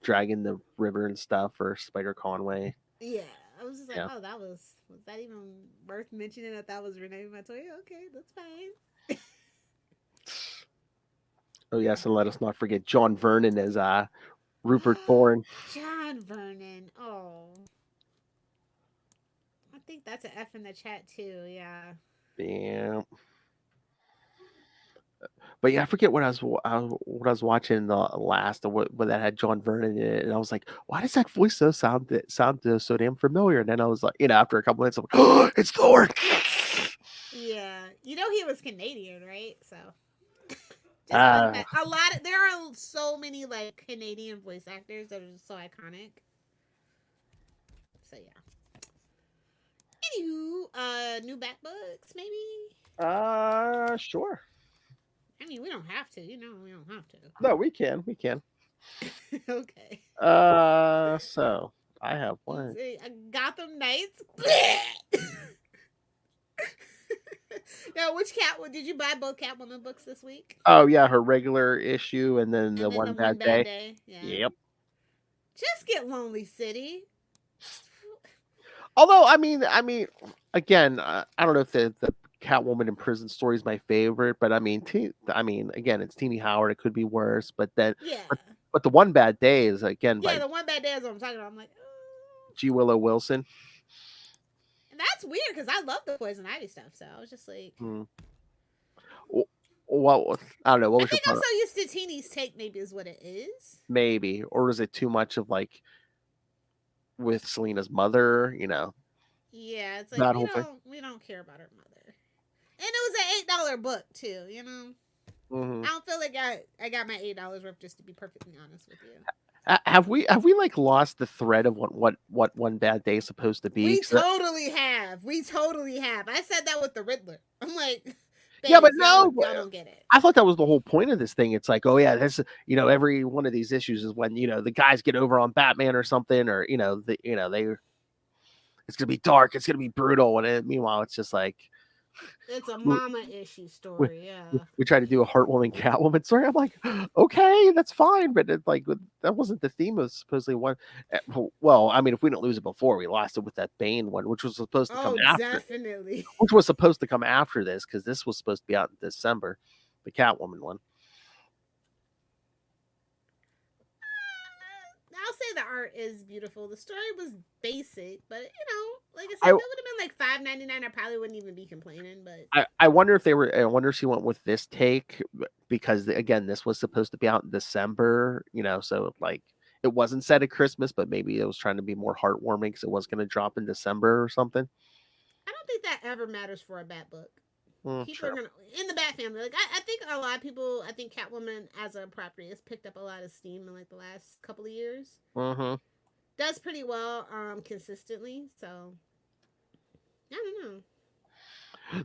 dragging the river and stuff for Spider Conway? Yeah, I was just like, Yeah. oh, was that even worth mentioning that was Renee Montoya? Okay, that's fine. Oh yes, and let us not forget John Vernon as Rupert Thorne. John Vernon. Oh, I think that's an F in the chat too. Yeah. Yeah. But yeah, I forget what I was watching the last of what that had John Vernon in it, and I was like, why does that voice sound so damn familiar? And then I was like, after a couple minutes, I'm like, oh, it's Thorne. Yeah, he was Canadian, right? So just fun fact. There are so many like Canadian voice actors that are just so iconic. So yeah. Anywho, new back books maybe. Sure. I mean, we don't have to. We don't have to. No, we can. Okay. So I have one. Gotham Knights. Now, which did you buy both Catwoman books this week? Oh yeah, her regular issue, and then the one bad day. Yeah. Yep. Just get Lonely City. Although, I mean, again, I don't know if the Catwoman in prison story is my favorite, but I mean, again, it's Teenie Howard. It could be worse, but then, but the one bad day is again by the one bad day is what I'm talking about. I'm like, oh. G. Willow Wilson. And that's weird because I love the Poison Ivy stuff, so I was just like, well, I don't know. What was I think I'm so used to Teenie's take. Maybe is what it is. Maybe, or is it too much of like with Selena's mother? Yeah, it's like we don't care about her mother, and it was an $8 book too. Mm-hmm. I don't feel like I got my $8 worth, just to be perfectly honest with you. Have we like lost the thread of what one bad day is supposed to be? We totally have. I said that with the Riddler. I'm like, yeah, but no, y'all don't get it. I thought that was the whole point of this thing. It's like, oh yeah, this every one of these issues is when the guys get over on Batman or something, or it's gonna be dark, it's gonna be brutal, and meanwhile it's just like it's a mama issue story. We try to do a heartwarming Catwoman story. I'm like, okay, that's fine, but it's like that wasn't the theme of supposedly one. Well, I mean, if we didn't lose it before, we lost it with that Bane one, which was supposed to come after. Definitely. Which was supposed to come after this, because this was supposed to be out in December, the Catwoman one. I'll say the art is beautiful. The story was basic, but like I said, if it would have been like $5.99, I probably wouldn't even be complaining. But I wonder if I wonder if she went with this take because again, this was supposed to be out in December. So like it wasn't set at Christmas, but maybe it was trying to be more heartwarming because it was going to drop in December or something. I don't think that ever matters for a Bat book. People are gonna in the Bat family. Like I think a lot of people. I think Catwoman as a property has picked up a lot of steam in like the last couple of years. Mm-hmm. Does pretty well, consistently. So I don't know.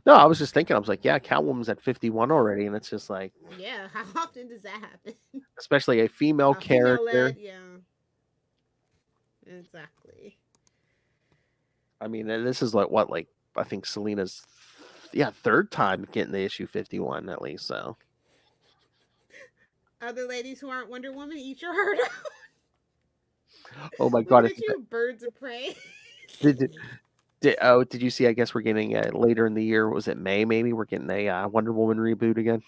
No, I was just thinking. I was like, yeah, Catwoman's at 51 already, and it's just like, yeah, how often does that happen? Especially a female character. Yeah, exactly. I mean, this is like I think Selena's. Yeah, third time getting the issue 51 at least. So, other ladies who aren't Wonder Woman, eat your heart out. Oh my god! Look at you, birds of prey. Did you see? I guess we're getting later in the year. Was it May? Maybe we're getting a Wonder Woman reboot again.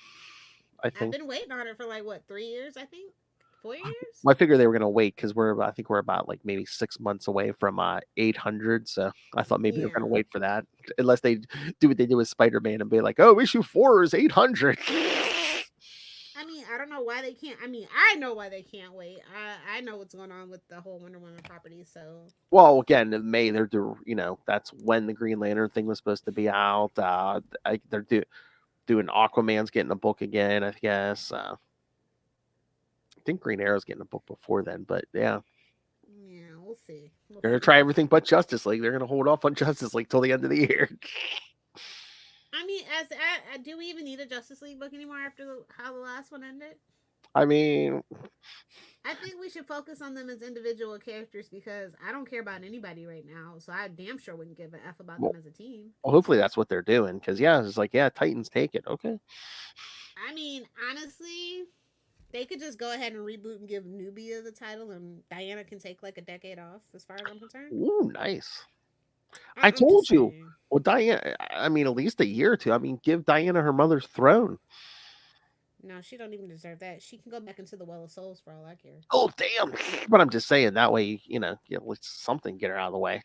I think. I've been waiting on it for like 3 years. I think 4 years. Well, I figure they were going to wait because I think we're about like maybe 6 months away from 800. So I thought maybe they were going to wait for that, unless they do what they do with Spider-Man and be like, oh, issue 4 is 800. I mean, I don't know why they can't. I mean, I know why they can't wait. I know what's going on with the whole Wonder Woman property. So, well, again, in May they're that's when the Green Lantern thing was supposed to be out. They're doing Aquaman's getting a book again, I guess. I think Green Arrow's getting a book before then, but yeah. Yeah, we'll see. They're gonna try everything but Justice League. They're gonna hold off on Justice League till the end of the year. I mean, do we even need a Justice League book anymore after how the last one ended? I mean, I think we should focus on them as individual characters because I don't care about anybody right now. So I damn sure wouldn't give a F about well, them as a team. hopefully that's what they're doing. Because yeah, it's like Titans take it. Okay. I mean, honestly, they could just go ahead and reboot and give Nubia the title, and Diana can take like a decade off. As far as I'm concerned. Ooh, nice. I'm I just told you. saying. Well, Diana. I mean, at least a year or two. I mean, give Diana her mother's throne. No, she don't even deserve that. She can go back into the Well of Souls for all I care. Oh damn! But I'm just saying that way, let something get her out of the way.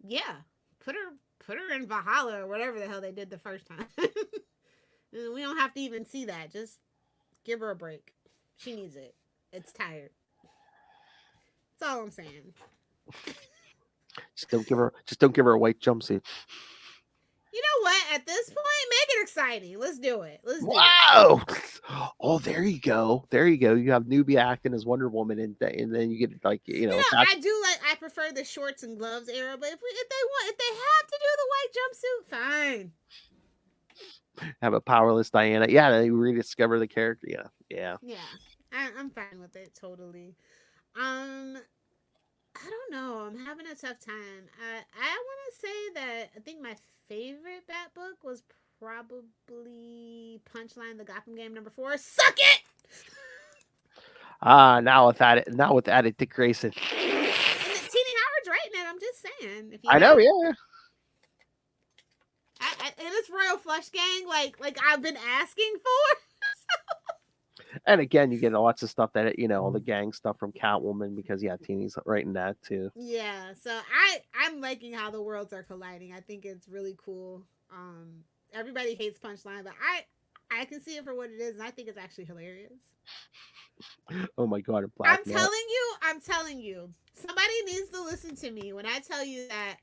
Yeah, put her in Valhalla or whatever the hell they did the first time. We don't have to even see that. Just give her a break. She needs it. It's tired. That's all I'm saying. Just don't give her a white jumpsuit. You know what? At this point, make it exciting. Let's do it. Let's do it. Wow! Oh, there you go. There you go. You have Nubia acting as Wonder Woman, and then you get like I prefer the shorts and gloves era, but if they have to do the white jumpsuit, fine. have a powerless Diana. Yeah, they rediscover the character. Yeah. I'm fine with it totally. I don't know. I'm having a tough time. I want to say that I think my favorite Bat book was probably Punchline, the Gotham Game #4. Suck it. Now with added Dick Grayson. And Teeny Howard's writing it. I'm just saying. I know, yeah. And it's Royal Flush Gang, like I've been asking for. And again, you get lots of stuff that all the gang stuff from Catwoman because Teeny's writing that too. Yeah, so I'm liking how the worlds are colliding. I think it's really cool. Everybody hates Punchline, but I can see it for what it is, and I think it's actually hilarious. Oh my god, I'm telling you, somebody needs to listen to me when I tell you that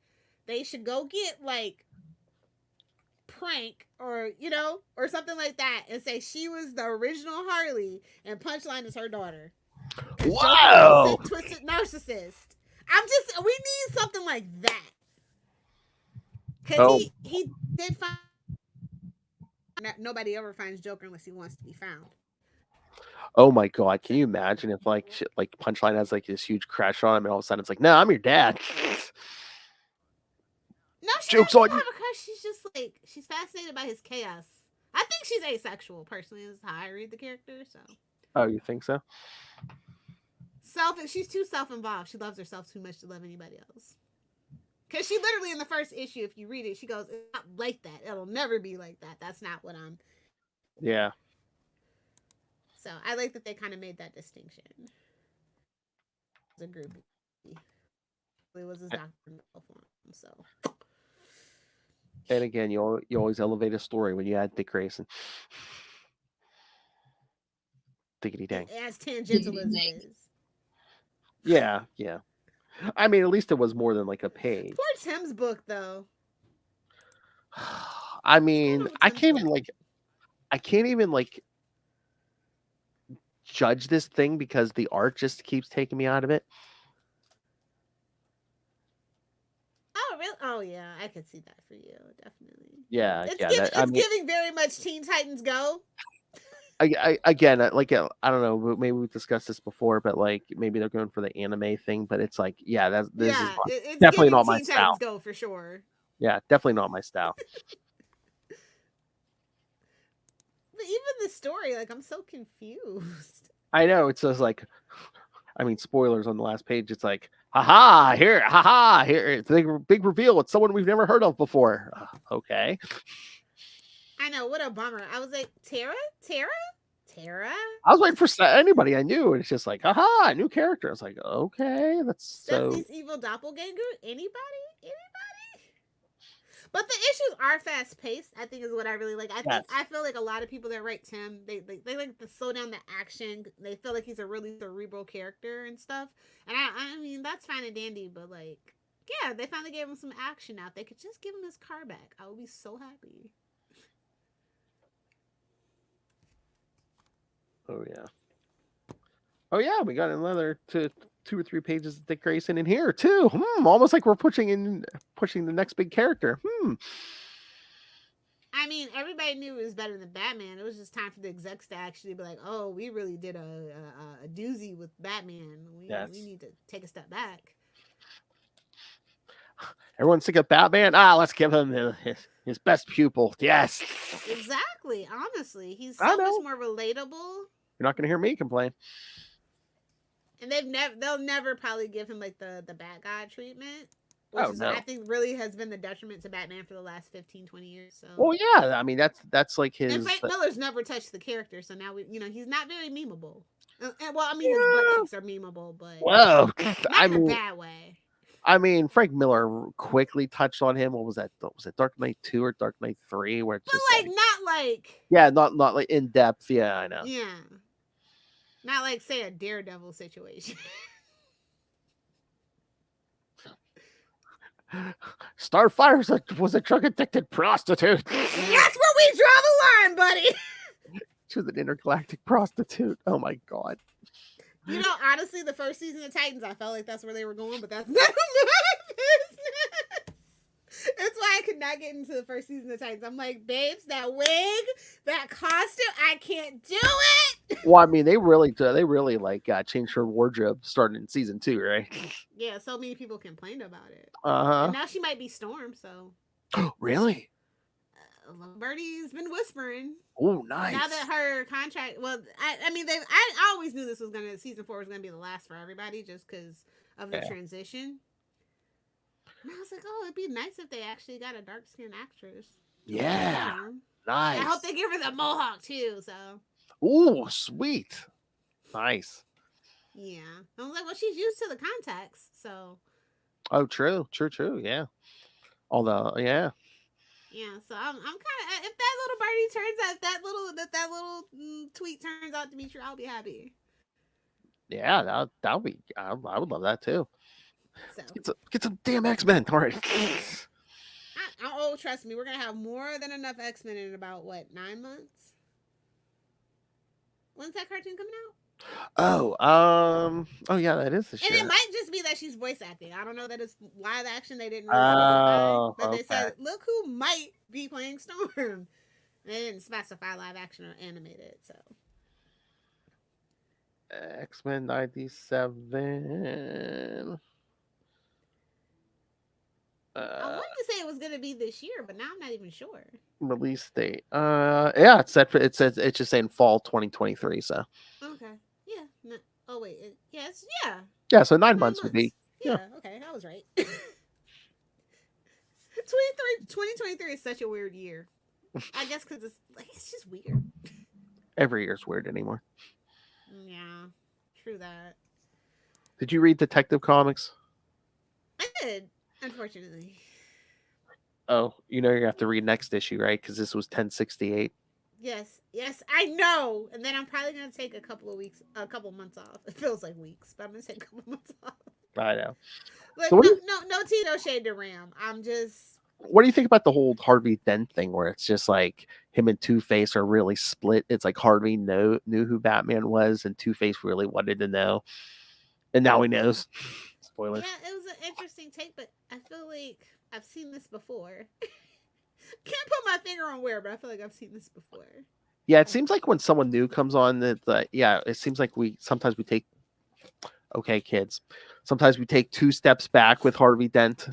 they should go get like Prank or something like that and say she was the original Harley and Punchline is her daughter. Wow, sick, twisted narcissist. We need something like that because he did find nobody ever finds Joker unless he wants to be found. Oh my god, can you imagine if like Punchline has like this huge crush on him and all of a sudden it's like, no, I'm your dad. No, she doesn't have a crush. She's just like, she's fascinated by his chaos. I think she's asexual, personally, is how I read the character. So. Oh, you think so? She's too self-involved. She loves herself too much to love anybody else. Because she literally, in the first issue, if you read it, she goes, it's not like that. It'll never be like that. That's not what I'm. Yeah. So, I like that they kind of made that distinction. The group. It was his doctor form, so. And again, you always elevate a story when you add Dick Grayson. Diggity dang. As tangential as it is. Yeah. I mean, at least it was more than like a page. Poor Tim's book, though. I mean, I can't even judge this thing because the art just keeps taking me out of it. Oh, really? Oh, yeah. I could see that for you. Definitely. Yeah. It's giving very much Teen Titans Go. I don't know. Maybe we've discussed this before, but like maybe they're going for the anime thing. But it's like, this is definitely not my Teen style. Titans Go for sure. Yeah, definitely not my style. But even the story, like, I'm so confused. I know. It's just like, I mean, spoilers on the last page. It's like, haha, here. It's a big reveal. It's someone we've never heard of before. Okay. I know. What a bummer. I was like, Tara? I was waiting for anybody I knew. And it's just like, haha, new character. I was like, okay, that's so. Stephanie's evil doppelganger? Anybody? But the issues are fast paced, I think is what I really like. I feel like a lot of people that write Tim, they like to slow down the action. They feel like he's a really cerebral character and stuff. And I mean, that's fine and dandy, but like, yeah, they finally gave him some action now. If they could just give him his car back, I would be so happy. Oh yeah, we got another 2 or 3 pages of Dick Grayson in here too. Almost like we're pushing the next big character. I mean, everybody knew it was better than Batman. It was just time for the execs to actually be like, "Oh, we really did a doozy with Batman. We need to take a step back." Everyone's sick of Batman. Let's give him his best pupil. Yes. Exactly. Honestly, he's I so much know. more relatable. You're not going to hear me complain. And they'll never probably give him like the bad guy treatment, which is no. I think really has been the detriment to Batman for the last 15, 20 years. So. Well, yeah. I mean, that's like his. And Frank Miller's never touched the character, so now he's not very memeable. And, well, I mean, his butt cheeks are memeable, but Whoa. not in a bad way. I mean, Frank Miller quickly touched on him. What was that? Was it Dark Knight 2 or Dark Knight 3? Where it's but just not like. Yeah, not like in depth. Yeah, I know. Yeah. Not like, say, a Daredevil situation. Starfire was a drug addicted prostitute. That's where we draw the line, buddy. She was an intergalactic prostitute. Oh my god. You know, honestly, the first season of Titans, I felt like that's where they were going, but that's not my business. That's why I could not get into the first season of Titans. I'm like, babes, that wig, that costume, I can't do it. Well, I mean, they really like changed her wardrobe starting in season 2, right? Yeah, so many people complained about it. Uh-huh. And now she might be Storm, so. Really? Birdie's been whispering. Oh, nice. Now that her contract, well, I mean, I always knew season 4 was gonna be the last for everybody, just because of the transition. And I was like, oh, it'd be nice if they actually got a dark skinned actress. Yeah, nice. I hope they give her the mohawk too. So. Oh, sweet. Nice. Yeah, I was like, well, she's used to the contacts, so. Oh, true. Yeah. Although, yeah. Yeah, so I'm kind of, if that little birdie turns out, that little tweet turns out to be true, I'll be happy. Yeah, that'll be. I would love that too. So get some damn X-Men. All right. Oh, trust me, we're gonna have more than enough X-Men in about 9 months. When's that cartoon coming out? Oh yeah, that is this year. And it might just be that she's voice acting. I don't know that it's live action. They didn't really specify, but they said, look who might be playing Storm. They didn't specify live action or animated, so. X-Men 97. I wanted to say it was going to be this year, but now I'm not even sure. Release date. Yeah, it's set. It's just saying fall 2023. So. Okay. Yeah. No, oh wait. Yes. Yeah. Yeah. So 9 months would be. Yeah. Okay, I was right. 2023 is such a weird year. I guess because it's just weird. Every year's weird anymore. Yeah. True that. Did you read Detective Comics? I did. Unfortunately. Oh, you know you have to read next issue, right? Because this was 1068. Yes, I know. And then I'm probably gonna take a couple months off. It feels like weeks, but I'm gonna take a couple months off. I know. Like So no Tito shade to Ram. I'm just. What do you think about the whole Harvey Dent thing, where it's just like him and Two-Face are really split? It's like Harvey knew who Batman was, and Two-Face really wanted to know, and now he knows. Spoilers. Yeah, it was an interesting take, but I feel like I've seen this before. Can't put my finger on where, but I feel like I've seen this before. Yeah, it seems like when someone new comes on, it seems like sometimes we take. Okay, kids. Sometimes we take 2 steps back with Harvey Dent.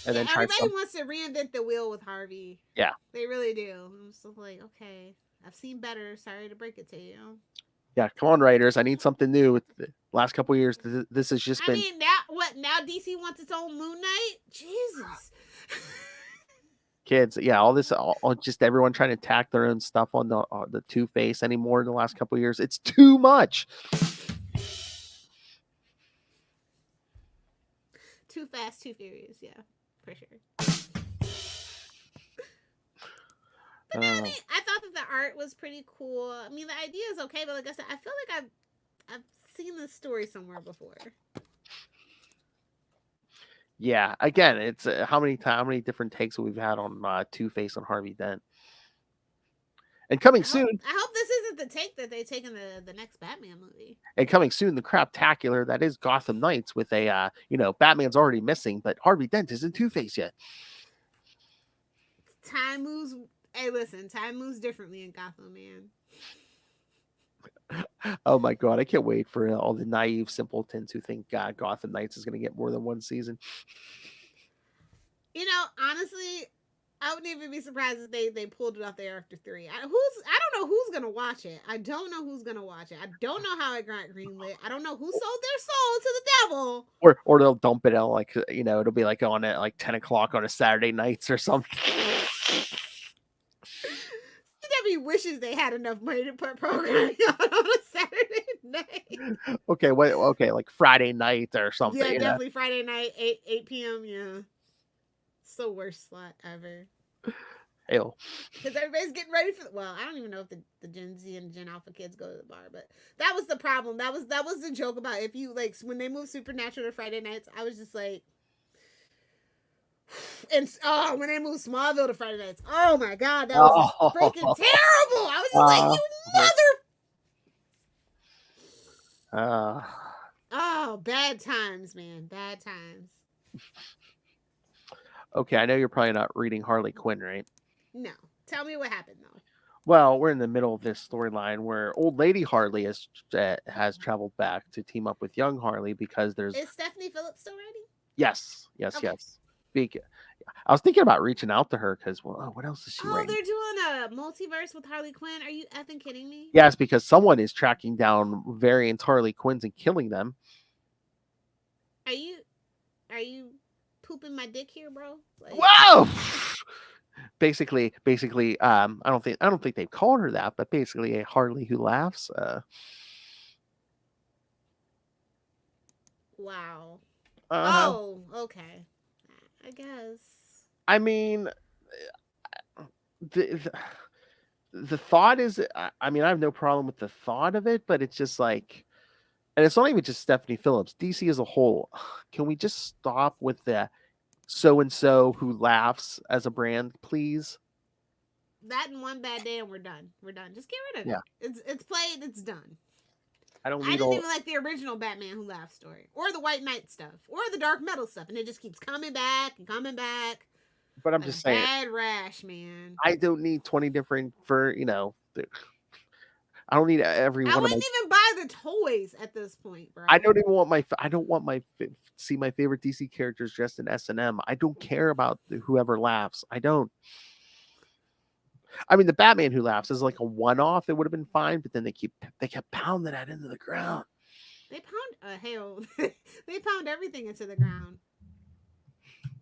And then everybody wants to reinvent the wheel with Harvey. Yeah. They really do. I'm just like, okay, I've seen better. Sorry to break it to you. Yeah, come on, writers. I need something new. With the last couple of years, this has just been. I mean, now DC wants its own Moon Knight? Jesus. Kids, yeah, all just everyone trying to tack their own stuff on the Two-Face anymore in the last couple of years. It's too much. Too fast, too furious. Yeah, for sure. But no, I mean, I thought that the art was pretty cool. I mean, the idea is okay, but like I said, I feel like I've seen this story somewhere before. Yeah, again, it's how many different takes we've had on Two-Face and Harvey Dent. And coming soon. I hope this isn't the take that they take in the next Batman movie. And coming soon, the craptacular that is Gotham Knights with a Batman's already missing, but Harvey Dent isn't Two-Face yet. Time moves. Hey, listen, time moves differently in Gotham, man. Oh my god, I can't wait for all the naive simpletons who think Gotham Knights is going to get more than one season. You know, honestly, I wouldn't even be surprised if they pulled it off there after 3. I don't know who's gonna watch it. I don't know who's gonna watch it. I don't know how it got greenlit. I don't know who sold their soul to the devil. Or they'll dump it out like, you know, it'll be like on at like 10 o'clock on a Saturday nights or something. CW wishes they had enough money to put programming on a Saturday night. Okay, like Friday night or something. Yeah, you know? definitely Friday night, 8 p.m. Yeah, it's the worst slot ever. Ew. Because everybody's getting ready for. Well, I don't even know if the Gen Z and Gen Alpha kids go to the bar, but that was the problem. That was the joke about if you like when they moved Supernatural to Friday nights. I was just like, and when they moved Smallville to Friday nights, oh my god, that was just freaking terrible. I was just like, you mother. Oh, bad times, man, bad times. Okay, I know you're probably not reading Harley Quinn, right? No, tell me what happened though. Well, we're in the middle of this storyline where old lady Harley has traveled back to team up with young Harley because there's. Is Stephanie Phillips still writing? Yes. Okay. I was thinking about reaching out to her because what else is she writing? They're doing a multiverse with Harley Quinn. Are you effing kidding me? Yes, because someone is tracking down variant Harley Quinns and killing them. Are you pooping my dick here, bro? Like, Whoa! Basically, I don't think they've called her that, but basically a Harley who laughs. Wow. Uh-huh. Okay. I guess. I mean, the thought is, I mean, I have no problem with the thought of it, but it's just like, and it's not even just Stephanie Phillips, DC as a whole. Can we just stop with the so-and-so who laughs as a brand, please? That and One Bad Day and we're done. Just get rid of it. It's played, it's done. I didn't even like the original Batman Who Laughs story, or the White Knight stuff, or the Dark Metal stuff, and it just keeps coming back and coming back. But I'm just saying, bad rash, man. I don't need 20 different I don't need every one. I wouldn't even buy the toys at this point, bro. I don't even want see my favorite DC characters dressed in S&M. I don't care about whoever laughs. I don't. I mean, the Batman Who Laughs is like a one-off. It would have been fine, but then they kept pounding that into the ground. They pound they pound everything into the ground.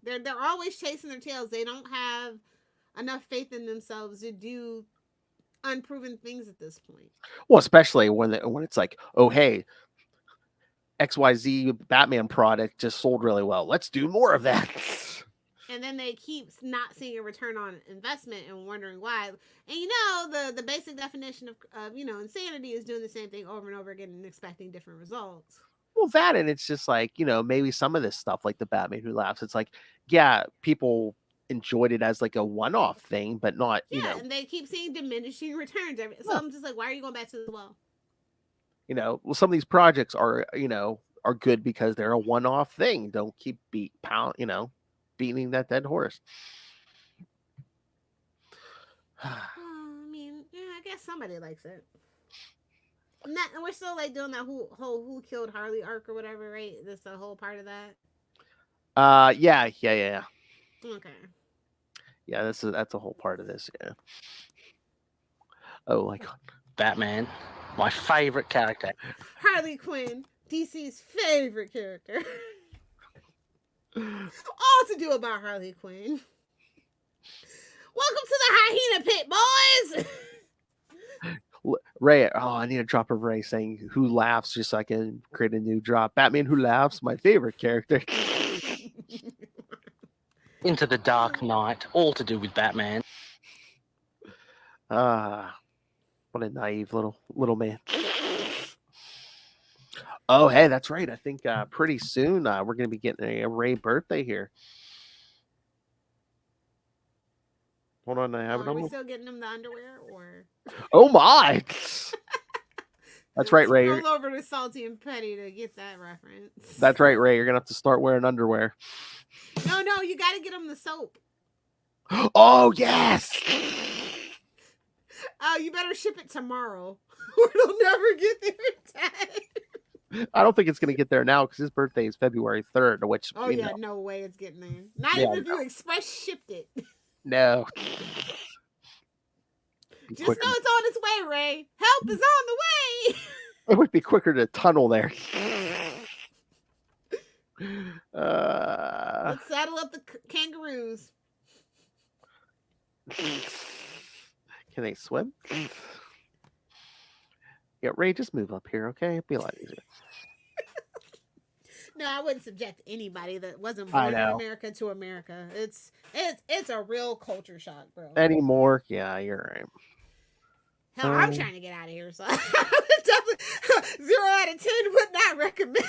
They're always chasing their tails. They don't have enough faith in themselves to do unproven things at this point. Well, especially when it's like, oh hey, XYZ Batman product just sold really well. Let's do more of that. And then they keep not seeing a return on investment and wondering why. And the basic definition of insanity is doing the same thing over and over again and expecting different results. Well, that, and it's just like, maybe some of this stuff like the Batman Who Laughs, it's like, yeah, people enjoyed it as like a one-off thing, but not, and they keep seeing diminishing returns. So I'm just like, why are you going back to the well? Well, some of these projects are good because they're a one-off thing. Don't keep beating that dead horse. I mean, yeah, I guess somebody likes it. And we're still like doing that who killed Harley arc or whatever, right? That's the whole part of that. Yeah. Okay. Yeah, that's a whole part of this. Yeah. Oh my god, Batman, my favorite character. Harley Quinn, DC's favorite character. All to do about Harley Quinn. Welcome to the Hyena Pit, boys. Ray, I need a drop of Ray saying "Who laughs" just so I can create a new drop. Batman Who Laughs, my favorite character. Into the Dark Knight, all to do with Batman. What a naive little man. Oh, hey, that's right. I think pretty soon we're going to be getting a Ray birthday here. Hold on, I have it on. Are we still getting him the underwear, or? Oh my! That's right, Ray. Roll over to Salty and Petty to get that reference. That's right, Ray. You're gonna have to start wearing underwear. No, you got to get him the soap. Oh yes. Oh, you better ship it tomorrow, or it'll never get there in time. I don't think it's gonna get there now because his birthday is February 3rd, which Oh yeah, no way it's getting there. Not Yeah, even if you express shipped it. no. Just know it's on its way, Ray. Help is on the way. It would be quicker to tunnel there. Let's saddle up the kangaroos. Can they swim? Yeah, Ray, just move up here, okay? It'd be a lot easier. No, I wouldn't subject anybody that wasn't I born in know. America to America. It's a real culture shock, bro. Anymore? Yeah, you're right. Hell, I'm trying to get out of here, so definitely 0 out of 10 would not recommend.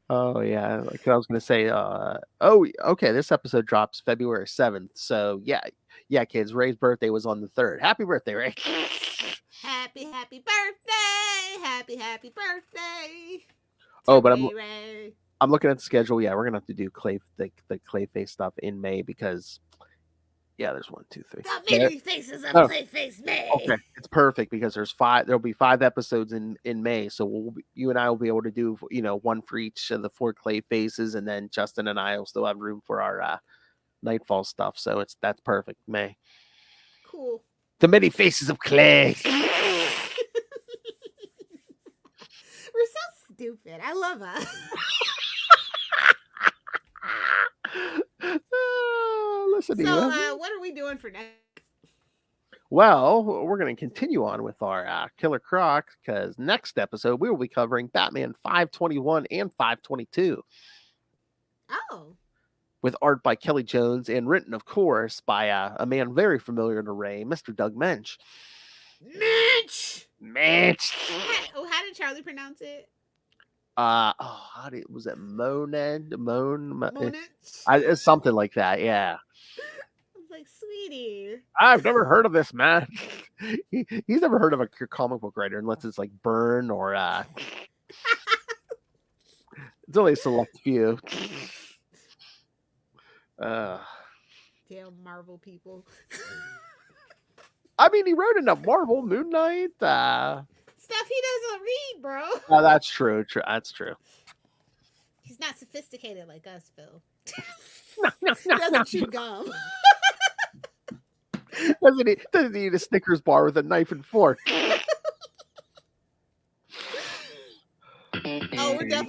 Oh yeah, like I was gonna say. Oh, okay. This episode drops February 7th, so yeah, kids. Ray's birthday was on the 3rd. Happy birthday, Ray! Happy birthday! Happy birthday! Oh, but Ray. I'm looking at the schedule. Yeah, we're gonna have to do the Clayface stuff in May because there's 1, 2, 3. The many faces of Clayface May. Okay, it's perfect because there'll be 5 episodes in May, so you and I will be able to do one for each of the 4 clay faces, and then Justin and I will still have room for our Nightfall stuff. So that's perfect. May. Cool. The many faces of clay. We're so stupid. I love us. Listen to you. So, what are we doing for next? Well, we're going to continue on with our Killer Croc because next episode we will be covering Batman 521 and 522. Oh. With art by Kelly Jones and written, of course, by a man very familiar to Ray, Mr. Doug Mensch. Mensch. How did Charlie pronounce it? Was it Moned? Monich? It's something like that, yeah. I was like, sweetie. I've never heard of this man. He's never heard of a comic book writer unless it's like Byrne or it's only a select few. Damn Marvel people. I mean, he wrote enough Marvel, Moon Knight. Stuff he doesn't read, bro. Oh, that's true. That's true. He's not sophisticated like us, Phil. He doesn't chew gum. Doesn't he eat a Snickers bar with a knife and fork? Oh, we're gonna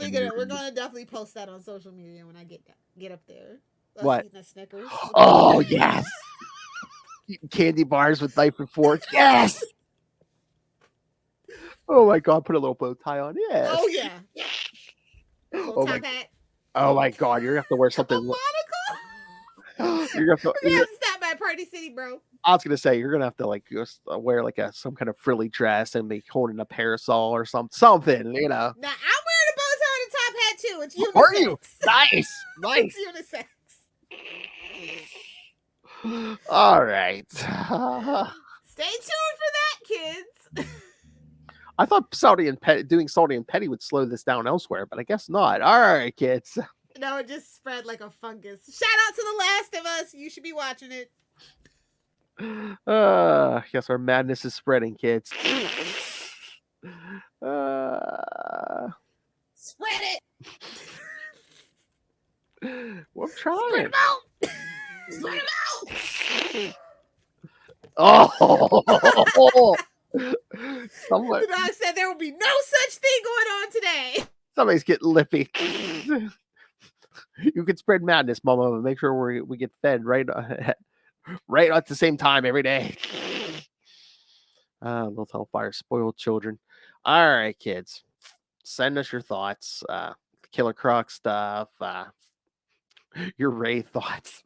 definitely post that on social media when I get up there. Us What? eating a Snickers. Oh yes. Eating candy bars with knife and fork. Yes. Oh my God! Put a little bow tie on. Yes. Oh yeah. Little top hat. Oh my God! You're gonna have to wear something. A monocle. You're gonna have to stop by Party City, bro. I was gonna say you're gonna have to like just wear like some kind of frilly dress and be holding a parasol or something, you know. Now I'm wearing a bow tie and a top hat too. It's unisex. Are you? Nice. It's unisex. All right. Stay tuned for that, kids. I thought doing Salty and Petty would slow this down elsewhere, but I guess not. All right, kids. No, it just spread like a fungus. Shout out to The Last of Us. You should be watching it. Yes, our madness is spreading, kids. Spread it. Well, I'm trying. Spread them out. Spread them out. Oh. The dog said there will be no such thing going on today. Somebody's getting lippy. You can spread madness, Mama, but make sure we get fed right at the same time every day. Little Hellfire, spoiled children. All right, kids. Send us your thoughts. Killer Croc stuff. Your Ray thoughts.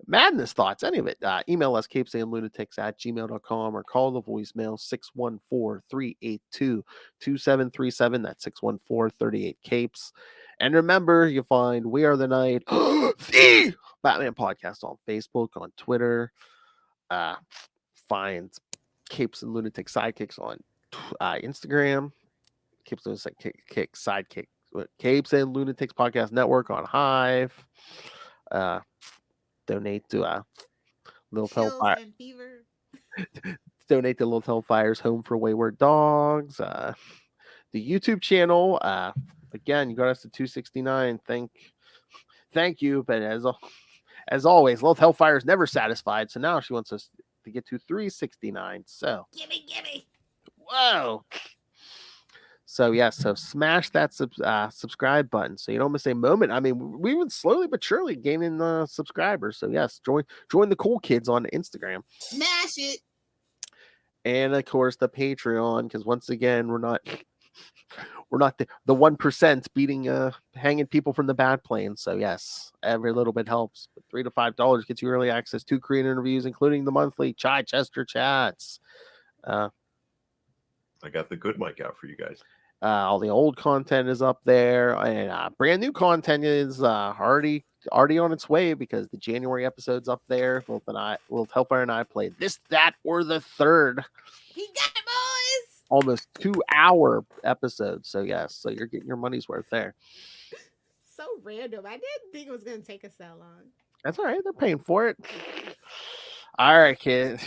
Madness thoughts, any of it. Email us CapesandLunatics@gmail.com or call the voicemail 614-382-2737. That's 614-38-CAPES. And remember, you find We Are the Night, the Batman Podcast on Facebook, on Twitter. Find Capes and Lunatic Sidekicks on Instagram. Capes and Lunatic Sidekick. Capes and Lunatics Podcast Network on Hive. donate to Little Chills Hellfire. and fever. Donate to Little Hellfire's Home for Wayward Dogs. The YouTube channel. Again, you got us to 269. Thank you. But as always, Little Hellfire is never satisfied. So now she wants us to get to 369. So Gimme. whoa. So yeah, so smash that subscribe button so you don't miss a moment. I mean, we've been slowly but surely gaining subscribers. So yes, join the cool kids on Instagram. Smash it. And of course the Patreon, because once again, we're not the 1% beating hanging people from the bad plane. So yes, every little bit helps. But $3 to $5 gets you early access to creator interviews, including the monthly Chichester chats. I got the good mic out for you guys. All the old content is up there, and brand new content is already on its way because the January episode's up there. Will Hellfire and I played This, That, or the Third. He got it, boys. Almost 2-hour episode. So yes, so you're getting your money's worth there. So random. I didn't think it was gonna take us that long. That's all right. They're paying for it. All right, kids.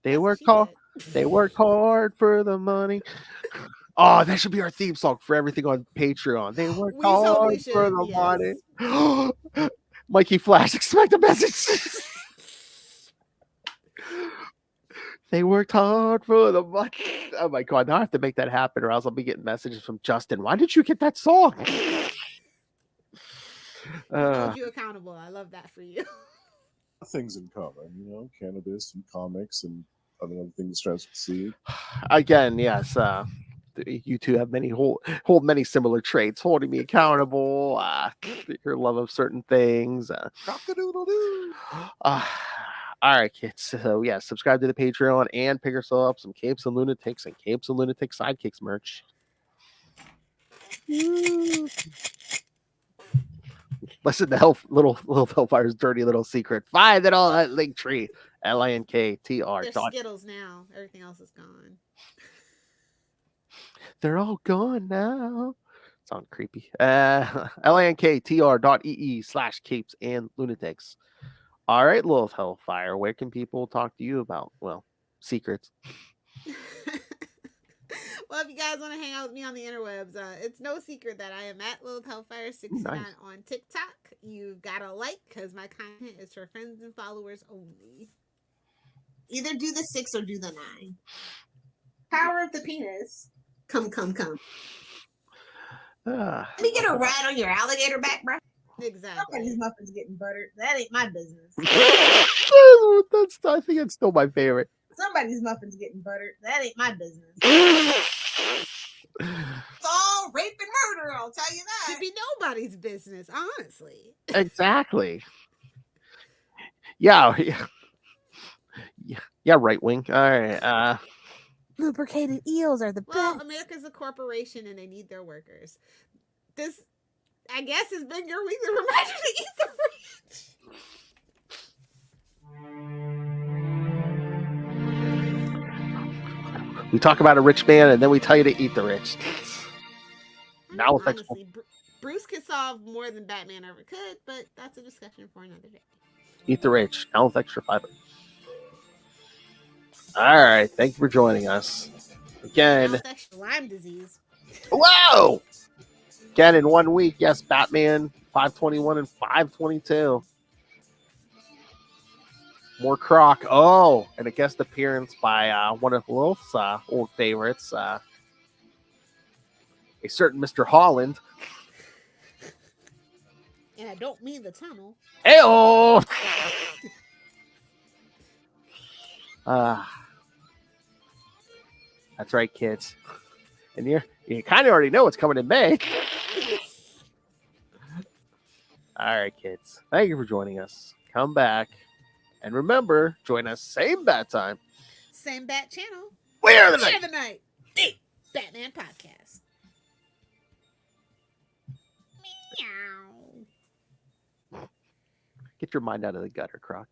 They That's what work she hard. said. They work hard for the money. Oh, that should be our theme song for everything on Patreon. They work We totally hard for should, the yes. money. Mikey Flash, expect a message. They worked hard for the money. Oh my god, now I have to make that happen, or else I'll be getting messages from Justin. Why did you get that song? Hold you accountable. I love that for you. Things in common, you know, cannabis and comics and other things to see. Again, yes. You two have hold many similar traits, holding me accountable, your love of certain things. All right, kids. So yeah, subscribe to the Patreon and pick yourself up some Capes and Lunatics and Capes and Lunatics Sidekicks merch. Listen to little Hellfire's dirty little secret. Find it all at Linktree. LINKTR. There's Skittles now. Everything else is gone. They're all gone now. Sound creepy. linktr.ee/capes and lunatics. All right, Little Hellfire. Where can people talk to you about, well, secrets? Well, if you guys want to hang out with me on the interwebs, it's no secret that I am at Lilith Hellfire 69 Nice. on TikTok. You've got to like because my content is for friends and followers only. Either do the 6 or do the 9. Power of the penis. Come. Let me get a ride on your alligator back, bro. Exactly. Somebody's muffins getting buttered. That ain't my business. I think it's still my favorite. Somebody's muffins getting buttered. That ain't my business. It's all rape and murder, I'll tell you that. Should be nobody's business, honestly. Exactly. Yeah, right wing. All right. Lubricated eels are the Well, best. America's a corporation and they need their workers. This, I guess, has been your weekly reminder to eat the rich. We talk about a rich man and then we tell you to eat the rich. Now it's Honestly, Bruce could solve more than Batman ever could, but that's a discussion for another day. Eat the rich. Now with extra fiber. All right. Thank you for joining us. Again. Now with extra Lyme disease. Whoa! Again, in 1 week, yes, Batman 521 and 522. More Croc. Oh, and a guest appearance by one of Lilith's old favorites, a certain Mr. Holland. And I don't mean the tunnel. Hey-oh! That's right, kids. And you kind of already know what's coming in May. All right, kids. Thank you for joining us. Come back. And remember, join us same bat time. Same bat channel. Where are the Where night? the night? The Batman Podcast. Meow. Get your mind out of the gutter, Croc.